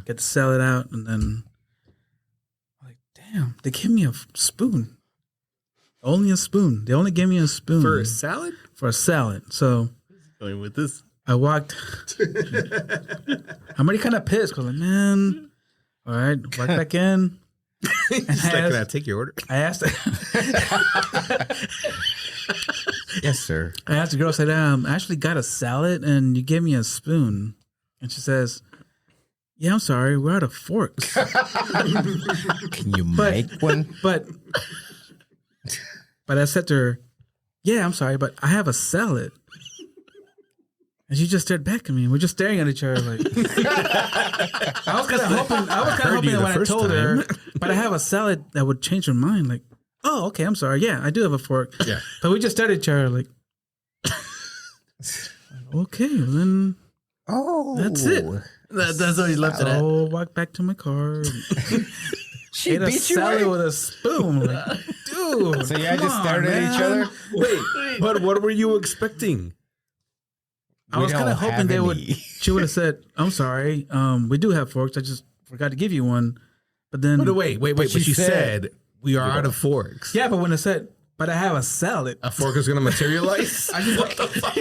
get the salad out, and then I'm like, damn, they give me a spoon. Only a spoon. They only gave me a spoon. For a salad? For a salad. So Going with this. I walked. I'm already kind of pissed because, like, man, all right, walk back in. And He's like, "Can I take your order?" I asked Yes, sir. I asked the girl, I said, I actually got a salad and you gave me a spoon. And she says, yeah, I'm sorry, we're out of forks. Can you make one? But I said to her, yeah, I'm sorry, but I have a salad. And she just stared back at me. We're just staring at each other like. I was kind of hoping you that the when I first told her, time. but I have a salad that would change her mind. Like, oh, okay, I'm sorry. Yeah, I do have a fork. Yeah. But we just stared at each other like, okay, well then Oh, That's it. That's what he left it at. I'll walk back to my car. And she ate a beat you. salad Right? with a spoon. Like, dude. So yeah, come just on, stared at each man. other. Wait, but what were you expecting? I was kind of hoping they would. any. She would have said, "I'm sorry, we do have forks. I just forgot to give you one." But then, But wait. But she said we are out of forks. yeah. But when I said, "But I have a salad," A fork is gonna materialize. What the fuck?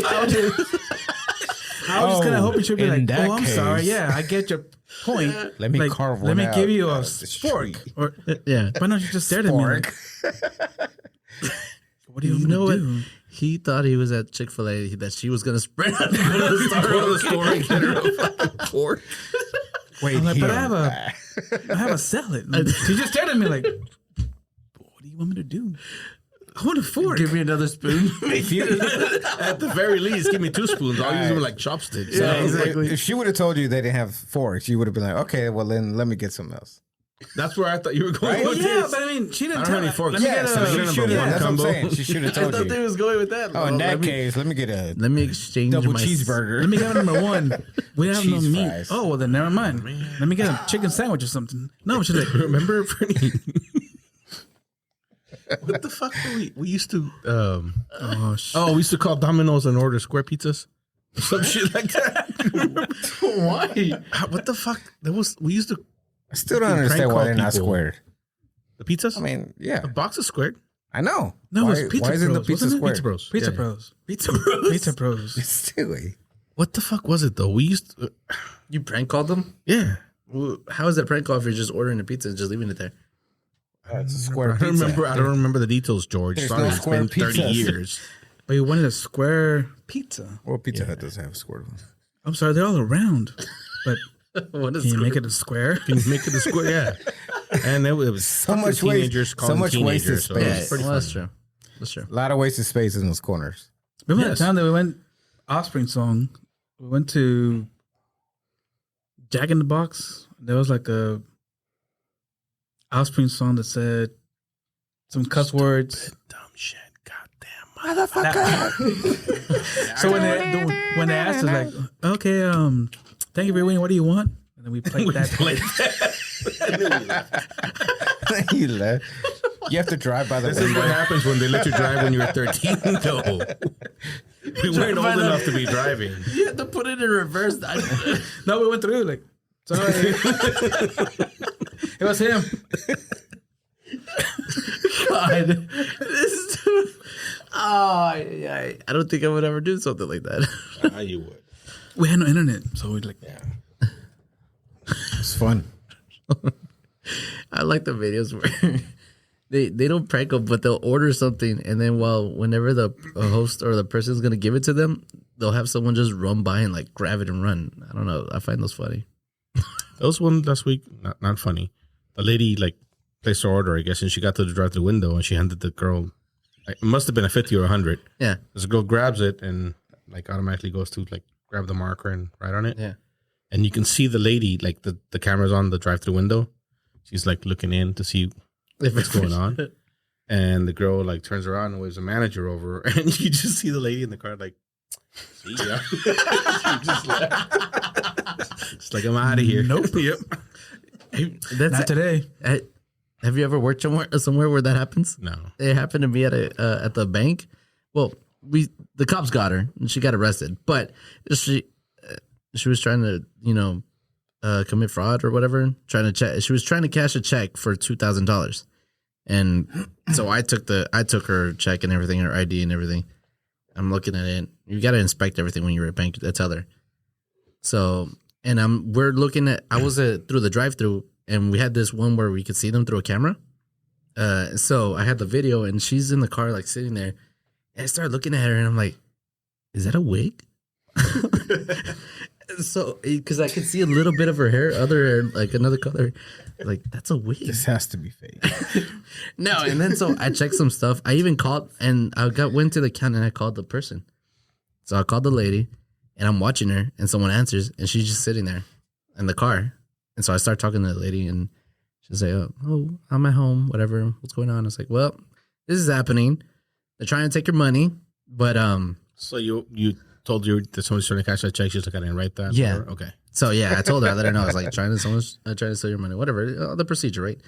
I was just kind of hoping she'd be in like, that "Oh, I'm sorry. case- Yeah, I get your point. Let me Like, carve Let one me out give you a of the fork." street. Or Yeah. why don't you just stare at me? Like, Fork. what do you want You me know to what? do? He thought he was at Chick-fil-A, that she was going to spread out. Go to the store and get her a fucking fork. Wait, I'm like, but here. I have a salad. Like, she just stared at me like, "What do you want me to do? I want a fork." Give me another spoon. At the very least, give me 2 spoons. I'll use them like chopsticks. So, Yeah, exactly. If she would have told you they didn't have forks, you would have been like, okay, well then let me get something else. That's where I thought you were going Right? with Yeah, this. but I mean, she I didn't don't tell have me. any forks. Let me Yeah, get so a. she should have. one That's what I'm combo. saying. She should have I told thought they you. was going with that. Oh, in that case, let me get a Let me exchange double my cheeseburger. Let me get number one. We have no Cheese meat. fries. Oh well, then never mind. Let me get a chicken sandwich or something. No, she's like, Remember, Bernie? What the fuck were we used to Oh, shit. we used to call Domino's and order square pizzas. Some shit like that. Why? What the fuck? We used to I still don't Prank understand why call they're not people. squared. the pizzas? I mean, yeah, the box is squared. I know. No, why, it's Pizza why isn't the Bros, pizza wasn't it? squared? Pizza Bros. Pizza Yeah. Bros. Pizza Bros. Pizza Bros. It's silly. What the fuck was it though? We used to, You prank called them? yeah. Well, how is that prank call if you're just ordering a pizza and just leaving it there? It's a square I don't pizza. remember. I don't remember the details, George. There's Sorry, no it's square been 30 pizzas. years. But you wanted a square pizza. Well, Pizza Hut does have a squared one. I'm sorry, they're all around. But What is can you make it a square? Can you make it a square? Yeah. And it was So fucking much waste- teenagers so calling much wasted teenagers. So it space. was pretty well, that's funny. true. That's true. A lot of wasted space in those corners. Remember Yes. that time that we went Offspring song? We went to Jack in the Box. There was like a Offspring song that said some cuss words. Dumb shit. Goddamn Motherfucker. So when they asked us like, okay, thank you for waiting. What do you want? And then we played that. You left. You have to drive by the This is window. what happens when they let you drive when you were 13. No. We weren't old enough to be driving. You had to put it in reverse. No, we went through like, sorry. It was him. God. This is too... Oh, I don't think I would ever do something like that. You would. We had no internet, so we like, It's fun. I like the videos where they don't prank them, but they'll order something, and then whenever the host or the person's gonna give it to them, they'll have someone just run by and like grab it and run. I don't know. I find those funny. There was one last week, not funny. The lady like placed her order, I guess, and she got to the drive-thru window and she handed the girl. It must have been a 50 or 100. Yeah. This girl grabs it and like automatically goes to like grab the marker and write on it. Yeah. And you can see the lady, like the camera's on the drive-thru window. She's like looking in to see what's going on. And the girl like turns around and waves a manager over, and you just see the lady in the car like, see ya. She just left. It's like, I'm out of here. Nope. Yep. not today. Have you ever worked somewhere where that happens? No. It happened to me at the bank. Well, the cops got her and she got arrested, but she was trying to commit fraud or whatever. She was trying to cash a check for $2,000, and so I took her check and everything, her ID and everything. I'm looking at it. You got to inspect everything when you're at a bank. I tell her. So we're looking at. I was through the drive-through. And we had this one where we could see them through a camera. So I had the video, and she's in the car, like sitting there. And I started looking at her, and I'm like, "Is that a wig?" So, because I could see a little bit of her hair, other hair, like another color. Like, that's a wig. This has to be fake. No, and then so I checked some stuff. I even called, and went to the counter, and I called the person. So I called the lady, and I'm watching her, and someone answers, and she's just sitting there in the car. And so I start talking to the lady, and she's like, "Oh, I'm at home. Whatever. What's going on?" I was like, "Well, this is happening. They're trying to take your money, but So you told you that someone's trying to cash that check. She's like, I didn't write that. Yeah. Or, okay. So yeah, I told her. I let her know. I was like, someone's trying to steal your money. Whatever, the procedure, right?"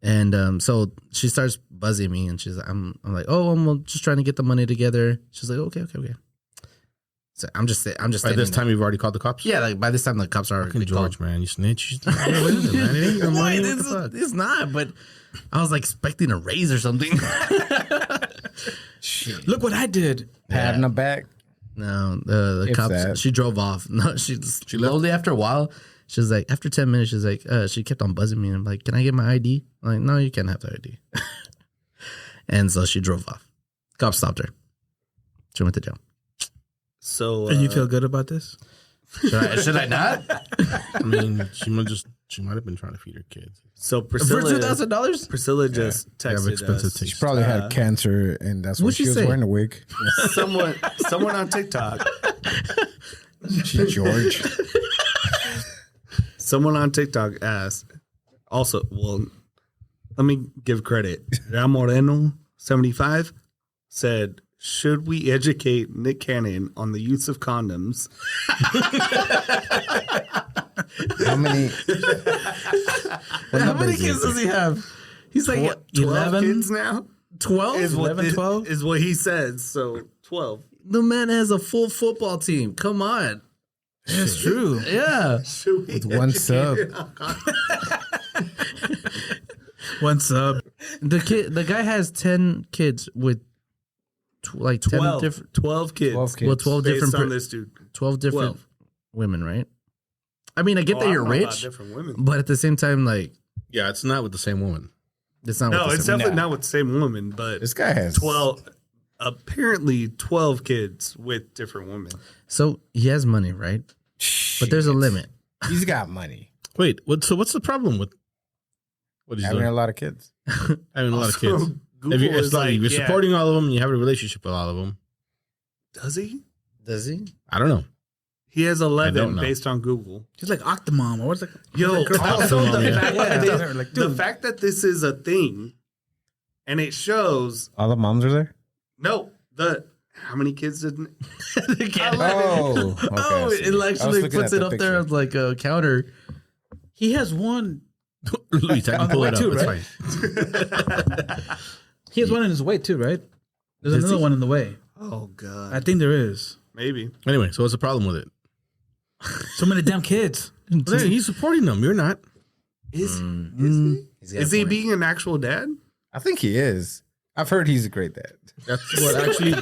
And so she starts buzzing me, and she's like, I'm like, "Oh, I'm just trying to get the money together." She's like, "Okay." So I'm just By this standing time, you've already called the cops? there. Yeah, like by this time the cops are Fucking already George, called. man. You snitch. Man, it ain't your money. What the fuck? It's not, but I was like expecting a raise or something. Look what I did. Pat in the back. No, the It's cops. that. She drove off. No, she slowly after a while. She was like, after 10 minutes, she's like, she kept on buzzing me. I'm like, "Can I get my ID?" I'm like, "No, you can't have the ID." And so she drove off. Cops stopped her. She went to jail. So And you feel good about this? Should I not? I mean, she might have been trying to feed her kids. So For Priscilla, $2,000? Priscilla just They have texted expensive us. taste. She probably had cancer, and that's why what'd she she was say? wearing a wig. someone on TikTok. She George. Someone on TikTok asked. Also, well, let me give credit. Ramoreno 75 said, "Should we educate Nick Cannon on the use of condoms?" How many? How many kids does he have? He's like 12 11? kids now. 12? Is what 11, 12? is what he says. So 12. The man has a full football team. Come on. That's true. Yeah. With one sub. One sub. The guy has 10 kids with 10 12. different 12 kids. 12 kids. well 12 Based different on this dude. 12 different 12. women, right? I mean, I get that I you're don't know about rich, different women. but at the same time, like, Yeah, it's not with the same woman. it's not. No, with the it's same- definitely not with the same woman, but This guy has 12. Apparently 12 kids with different women. So he has money, right? But there's a Shit. limit. He's got money. Wait, so what's the problem with what he's Having doing? a lot of kids. Having a lot of So kids. Google If you, is it's like, you're yeah. supporting all of them, you have a relationship with all of them. Does he? Does he? I don't know. He has don't 11 know. based on Google. He's like Octomom. Or what's like? Yo, what's that girl? also the, Yeah. fact that Yeah. this, Like, the dude. fact that this is a thing and it shows All the moms are there? no the how many kids did Oh, okay. Oh, I see. it I was actually looking puts at it the up there picture. as like a counter. He has one. Luis, I On can the pull way it up. too, It's right? fine. He has one in his way too, right? There's Does another he? one in the way. oh god I think there is. maybe Anyway, so what's the problem with it? So many damn kids. Well, he's supporting them. You're not. is Is he being an actual dad? I think he is. I've heard he's a great dad. That's what actually.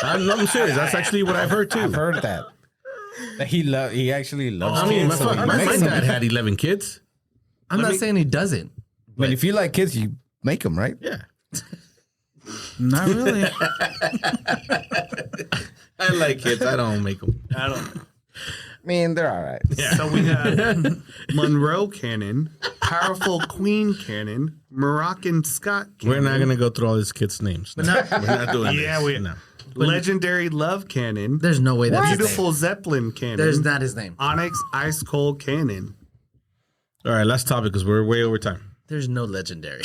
I'm serious. That's actually what I've heard too. I've heard that. That he actually loves I mean, kids. so he my makes them. dad had 11 kids. I'm not saying he doesn't. I mean, if you like kids, you make them, right? Yeah. Not really. I like kids. I don't make them. I don't know. I mean, they're all right. So we have Monroe Cannon, Powerful Queen Cannon, Moroccan Scott We're Cannon, not going to go through all these kids' names. We're not doing Yeah, this. we- No. Legendary Love Cannon, There's no way that's his name. Beautiful Zeppelin Cannon, There's not his name. Onyx Ice Cold Cannon. All right, last topic because we're way over time. There's no legendary.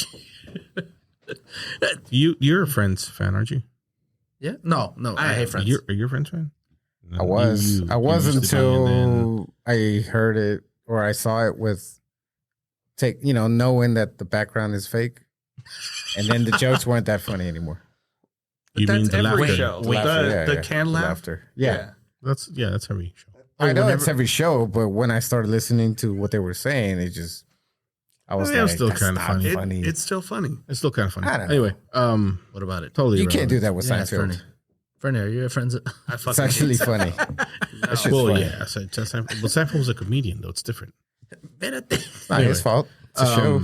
You're a Friends fan, aren't you? Yeah. No. I hate Friends. Are you a Friends fan? No, I was you used to be, and then- until I heard it or I saw it with knowing that the background is fake, and then the jokes weren't that funny anymore. You mean That's the every laughter? show. The laughter, The can the laugh. laughter. Yeah. That's every show. I know whenever- it's every show, but when I started listening to what they were saying, I was Yeah, it was like, still that's kinda not funny. funny. It's still funny. It's still kind of funny. I don't know. Anyway, What about it? totally. You can't irrelevant. do that with Yeah, it's Seinfeld. funny. Fernie, are you a Friends? I fucking It's actually funny. That shit's Well, funny. yeah. But Seinfeld was a comedian, though. It's different. It's not his fault. It's a show.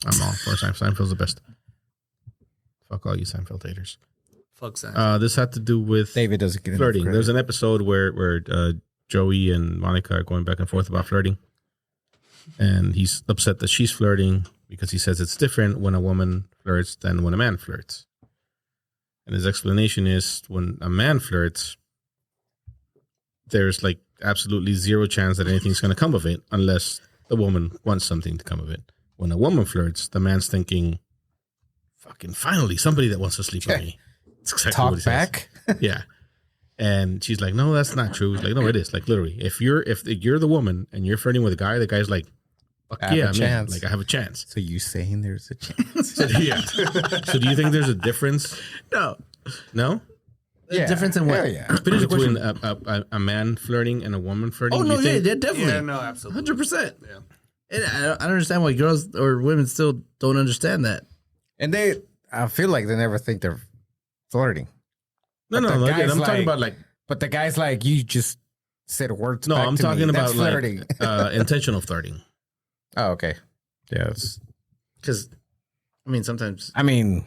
I'm all for Seinfeld. Seinfeld's the best. Fuck all you Seinfeld haters. fuck Seinfeld. This had to do with David doesn't get enough flirting. credit. There's an episode where Joey and Monica are going back and forth about flirting, and he's upset that she's flirting because he says it's different when a woman flirts than when a man flirts. And his explanation is when a man flirts, there's like absolutely zero chance that anything's going to come of it unless the woman wants something to come of it. When a woman flirts, the man's thinking, fucking finally, somebody that wants to sleep with me. It's exactly what he Talk says. back. Yeah. And she's like, no, that's not true. He's like, no, it is. Like literally, if you're the woman and you're flirting with a guy, the guy's like, fuck I have yeah, a man. chance. Like I have a chance. So you saying there's a chance? Yeah. So do you think there's a difference? No. No? Yeah. Difference in what? Hell yeah. Between a man flirting and a woman flirting? Oh Do no, you yeah, think- yeah, definitely. Yeah, no, absolutely. 100%. Yeah. And I don't understand why girls or women still don't understand that. And I feel like they never think they're flirting. No, But no, the like, guy's I'm talking like- about like, But the guy's like, you just said words. no, back I'm to me. talking That's about flirting. like intentional flirting. Oh, okay. Yeah. It's, Because, I mean, sometimes I mean,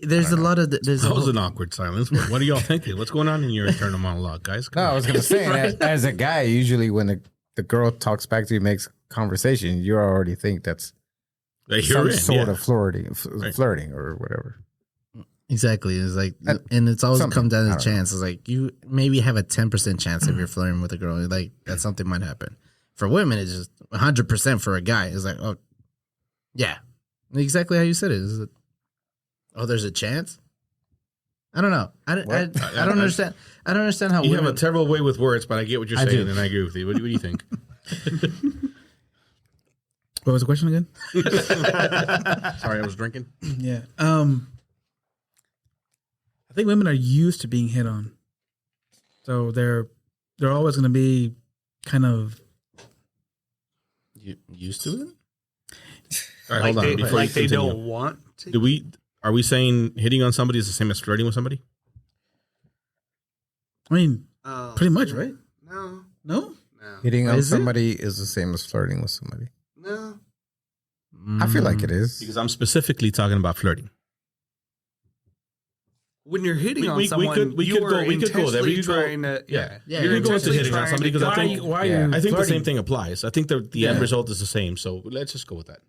there's a lot of there's a That was whole- an awkward silence. What are y'all thinking? What's going on in your internal monologue, guys? Come no, I on. was gonna say as a guy, usually when the girl talks back to you, makes conversation, you already think that's Like, you're some in, sort yeah. of flirting, Right. flirting or whatever. Exactly. It's like, That- and it's always something. come down I to don't know. chance. It's like you maybe have a 10% chance if you're flirting with a girl. Like that something might happen. For women, it's just 100% for a guy. It's like, oh, yeah, exactly how you said it. Is it? Oh, there's a chance. I don't know. I don't understand. I don't understand how You have women. a terrible way with words, but I get what you're I saying, do. and I agree with you. What do you think? What was the question again? Sorry, I was drinking. Yeah. I think women are used to being hit on, so they're always going to be kind of You used to it? All right, hold on. Before Like you they continue. don't want to. Are we saying hitting on somebody is the same as flirting with somebody? I mean, Oh, pretty much, right? No, No? Hitting on Is it? somebody is the same as flirting with somebody. no. I feel like it is. Because I'm specifically talking about flirting. When you're hitting on we someone, could go there. We could go. trying to, Yeah. Yeah, You're you go to intentionally hitting on trying somebody to because I go- think- Why Yeah. are you I think the flirting? same thing applies. I think the end result is the same. So let's just go with that.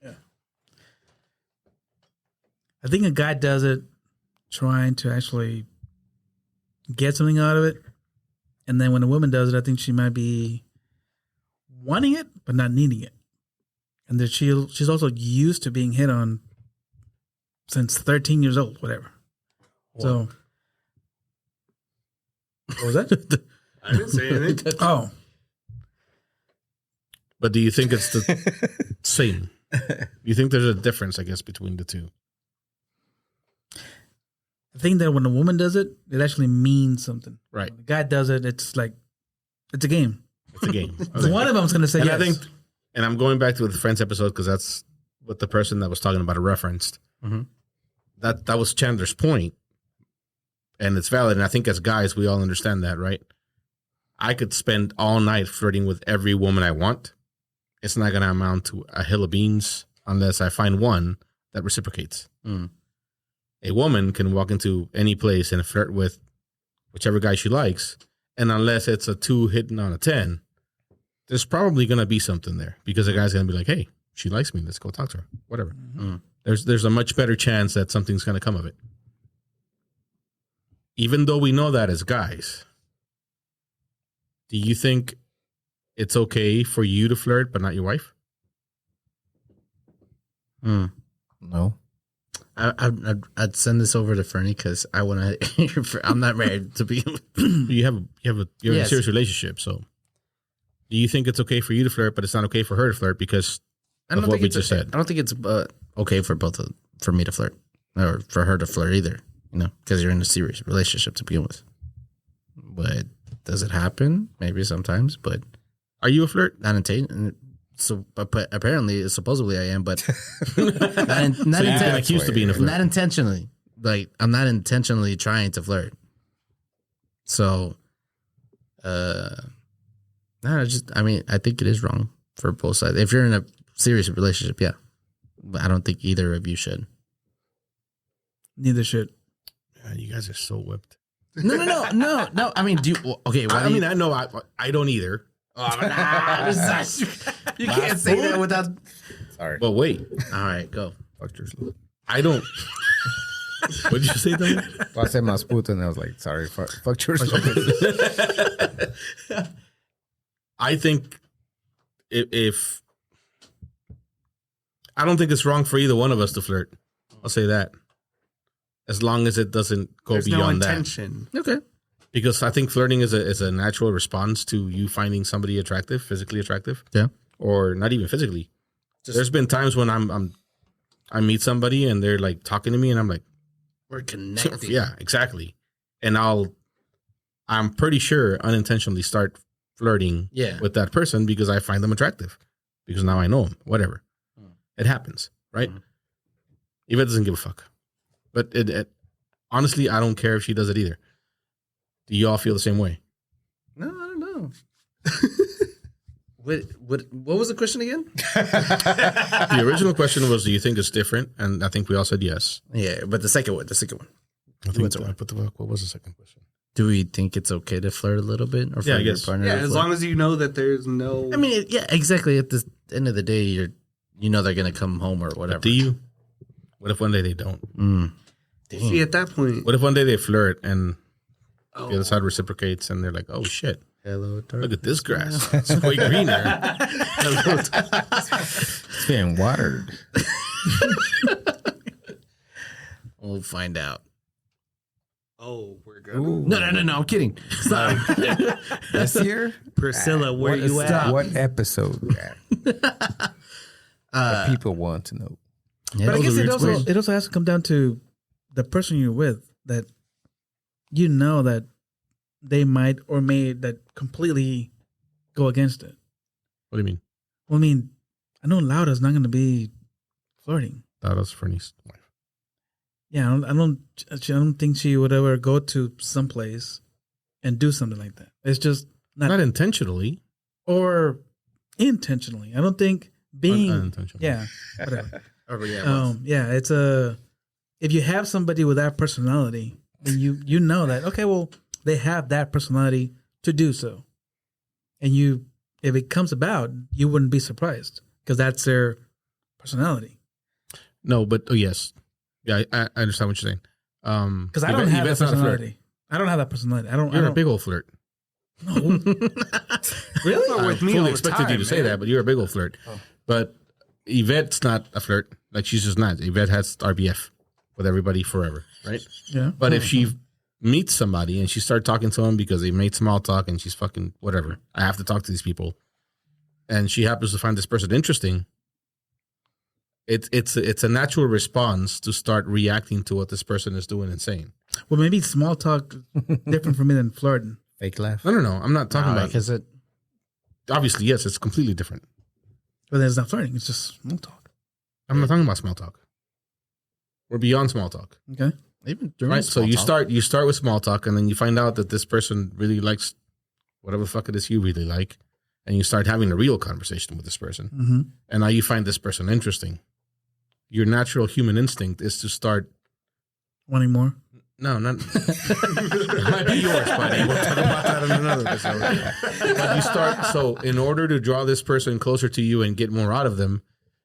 I think a guy does it trying to actually get something out of it. And then when a woman does it, I think she might be wanting it, but not needing it. And that she's also used to being hit on since 13 years old, whatever. So, what was that? I didn't say anything. Oh, But do you think it's the same? You think there's a difference, I guess, between the two? I think that when a woman does it, it actually means something. Right. When a guy does it, it's like, it's a game. It's a game. One of them's going to say And yes. I think, and I'm going back to the Friends episode because that's what the person that was talking about it referenced. Mhm. That was Chandler's point, and it's valid. And I think as guys, we all understand that, right? I could spend all night flirting with every woman I want. It's not going to amount to a hill of beans unless I find one that reciprocates. Mm. A woman can walk into any place and flirt with whichever guy she likes, and unless it's a 2 hitting on a 10, there's probably going to be something there because the guy's going to be like, hey, she likes me. Let's go talk to her. Whatever. Mm. There's a much better chance that something's going to come of it. Even though we know that as guys, do you think it's okay for you to flirt but not your wife? Mm. No. I'd send this over to Fernie because I want to. I'm not married to be. You have you're in a Yes. serious relationship, so do you think it's okay for you to flirt but it's not okay for her to flirt because of what we it's just said? I don't think it's okay for for me to flirt or for her to flirt either. You know, because you're in a serious relationship to begin with. But does it happen? Maybe sometimes, but Are you a flirt? not intentionally. So, but apparently, supposedly I am, but not, in, So not, you've been inten- accused of being a flirt. not intentionally. Like I'm not intentionally trying to flirt. So, no, I mean, I think it is wrong for both sides. If you're in a serious relationship, yeah, but I don't think either of you should. Neither should. Yeah, you guys are so whipped. No. I mean, do you? Okay, why I do you? mean, I know I don't either. Oh, nah, you can't say that without. Sorry. But wait, All right, go. Fuck yours, Lou. I don't. What did you say, though? Well, I said my spoot and I was like, sorry, fuck yours. I think if I don't think it's wrong for either one of us to flirt. I'll say that. As long as it doesn't go There's no beyond that. intention. Okay. Because I think flirting is a natural response to you finding somebody attractive, physically attractive. Yeah. Or not even physically. There's been times when I meet somebody and they're like talking to me and I'm like, We're connected. yeah, exactly. And I'm pretty sure unintentionally start flirting Yeah. with that person because I find them attractive. Because now I know them. Whatever. It happens, right? Yvette doesn't give a fuck. But it honestly, I don't care if she does it either. Do you all feel the same way? No, I don't know. What was the question again? The original question was, do you think it's different? And I think we all said yes. Yeah, but the second one. I think what was the second question? Do we think it's okay to flirt a little bit, or for Yeah, I your guess. partner? Yeah, to as flirt? long as you know that there's no. I mean, yeah, exactly. At the end of the day, they're gonna come home or whatever. Do you? What if one day they don't? see at that point. What if one day they flirt and the other side reciprocates and they're like, oh shit, Hello, look at this grass. It's way greener. It's being watered. We'll find out. Oh, we're good. Ooh. No. I'm kidding. Stop. This year? Priscilla, where What you is- at? What episode? But people want to know. Yeah, But I those guess are weird it also has to come down to the person you're with, that you know that they might or may that completely go against it. What do you mean? Well, I mean, I know Laura's not going to be flirting. That was Fernie's wife. Yeah, I don't think she would ever go to someplace and do something like that. It's just Not intentionally. or intentionally. I don't think being Unintentionally. yeah, whatever. Oh, yeah. Yeah, it's if you have somebody with that personality, then you know that okay, well they have that personality to do so, and if it comes about, you wouldn't be surprised because that's their personality. No, but yes. Yeah, I understand what you're saying. Because I don't have that personality. I don't have that personality. You're a big old flirt. No. Really? I With me fully all the expected time, you to say man. that, but you're a big old flirt. Oh. But Yvette's not a flirt. Like, she's just not. Yvette has RBF with everybody forever, right? Yeah. But if she meets somebody and she starts talking to them because they made small talk and she's fucking whatever, I have to talk to these people, and she happens to find this person interesting, it's a natural response to start reacting to what this person is doing and saying. Well, maybe small talk different for me than flirting. Fake laugh. No. I'm not talking about because it. obviously, yes, it's completely different. But then it's not flirting. It's just small talk. I'm not talking about small talk. We're beyond small talk. Okay. Even during Right. So you start with small talk, and then you find out that this person really likes whatever the fuck it is you really like, and you start having a real conversation with this person. Mm-hmm. And now you find this person interesting. Your natural human instinct is to start. Wanting more. No, not. It might be yours, buddy. We'll talk about that in another episode. But you start. So in order to draw this person closer to you and get more out of them,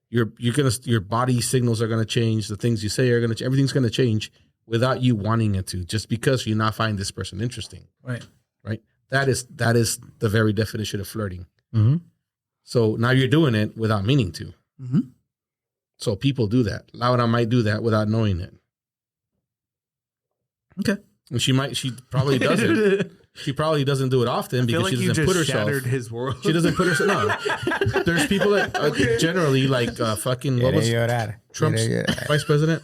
your body signals are gonna change. The things you say are gonna. Everything's gonna change without you wanting it to, just because you not find this person interesting. Right. Right. That is the very definition of flirting. Mm-hmm. So now you're doing it without meaning to. Mm-hmm. So people do that. Laura might do that without knowing it. Okay. And she probably doesn't. She probably doesn't do it often because she doesn't put herself. Shattered his world. She doesn't put herself. No, there's people that generally like fucking what was Trump's vice president?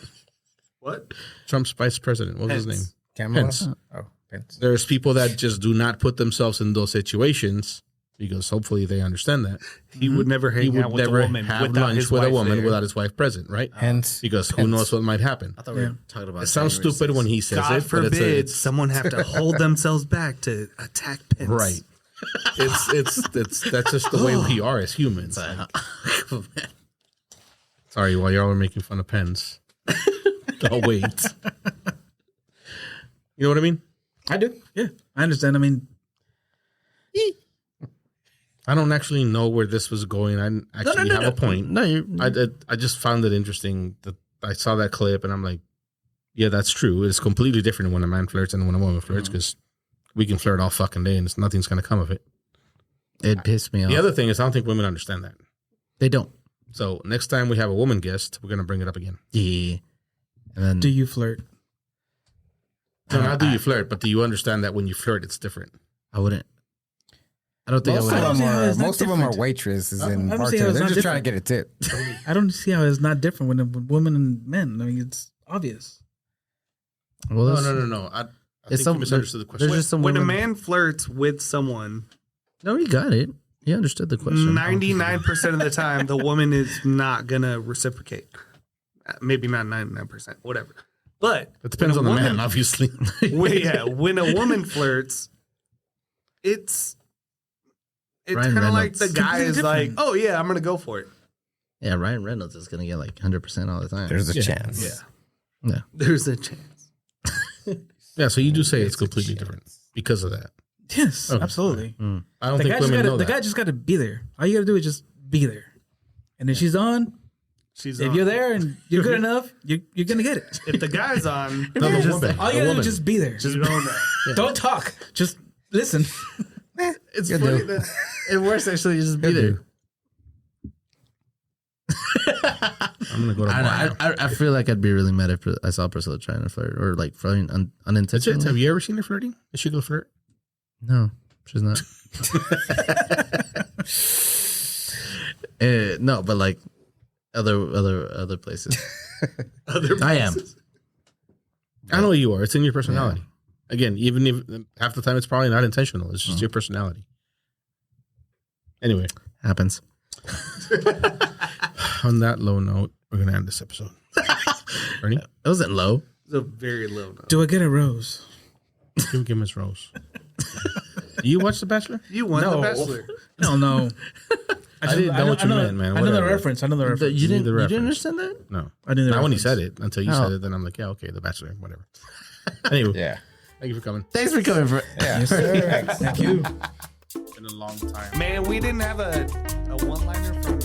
What? Trump's vice president. What was his name? Kamala? Pence. Oh, Pence. There's people that just do not put themselves in those situations because hopefully they understand that. He would never He hang would out with a never woman have without lunch his with a wife woman there. without his wife present, right? Hence. Because who knows what might happen. I thought we were talking about. It sounds January stupid 6th. when he says God it, but forbid it's someone have to hold themselves back to attack Pence. right. It's that's just the way we are as humans. Sorry, while y'all are making fun of pens. Oh wait. You know what I mean? I do. Yeah. I understand. I mean, I don't actually know where this was going. I actually have a point. No, you. I just found it interesting that I saw that clip and I'm like, yeah, that's true. It's completely different when a man flirts and when a woman flirts because we can flirt all fucking day and nothing's going to come of it. It pissed me off. The other thing is I don't think women understand that. They don't. So next time we have a woman guest, we're going to bring it up again. Yeah. And then do you flirt? No, not do you flirt, but do you understand that when you flirt, it's different? I wouldn't. I don't think Most I of would. them Yeah, are. it's not Most of them are different. waitresses and I don't see how bartenders. it's They're not just trying to get a tip. I don't see how it's not different with women and men. I mean, it's obvious. Well, No. I think you misunderstood the question. There's just some When a women. man flirts with someone, No, he got it. He understood the question. 99% of the time, the woman is not gonna reciprocate. Maybe not 99%, whatever. But It depends on when the a man, woman- obviously. when a woman flirts, it's Ryan kind of like Reynolds. the guy is Completely like, different. oh yeah, I'm gonna go for it. Yeah, Ryan Reynolds is gonna get like 100% all the time. There's a Yeah. chance. Yeah, there's a chance. Yeah, so you do say it's completely different because of that. Yes, Okay. absolutely. I don't The think guy, women know the that. guy just got to be there. All you got to do is just be there. And if she's on, She's if on. you're there and you're good enough, you're gonna get it. If the guy's on, No, the Just- woman. all you The gotta do woman. is just be there. you don't know. Don't talk. Just listen. It's Good funny deal. that it works actually. You just be Good there. deal. I'm gonna go to I feel like I'd be really mad if I saw Priscilla trying to flirt or like flirting That's it. unintentionally. Have you ever seen her flirting? Is she gonna flirt? No, she's not. No, but like other places. Other I am. I know who you are. It's in your personality. Again, even if half the time it's probably not intentional. It's just your personality. Anyway. Happens. On that low note, we're going to end this episode. Ernie? It wasn't low. It's a very low note. Do I get a rose? Give Miss Rose. You watch The Bachelor? You won No. The Bachelor. No, no. I didn't know what you meant, man. I know the Whatever. reference. I know the reference. You didn't reference. understand that? No. I knew the Not when he reference. said it. Until you said it, then I'm like, yeah, okay, The Bachelor, whatever. Anyway, Yeah. thank you for coming. Thanks for coming. Yeah. Yes, sir. Thank you. It's been a long time. Man, we didn't have a one-liner from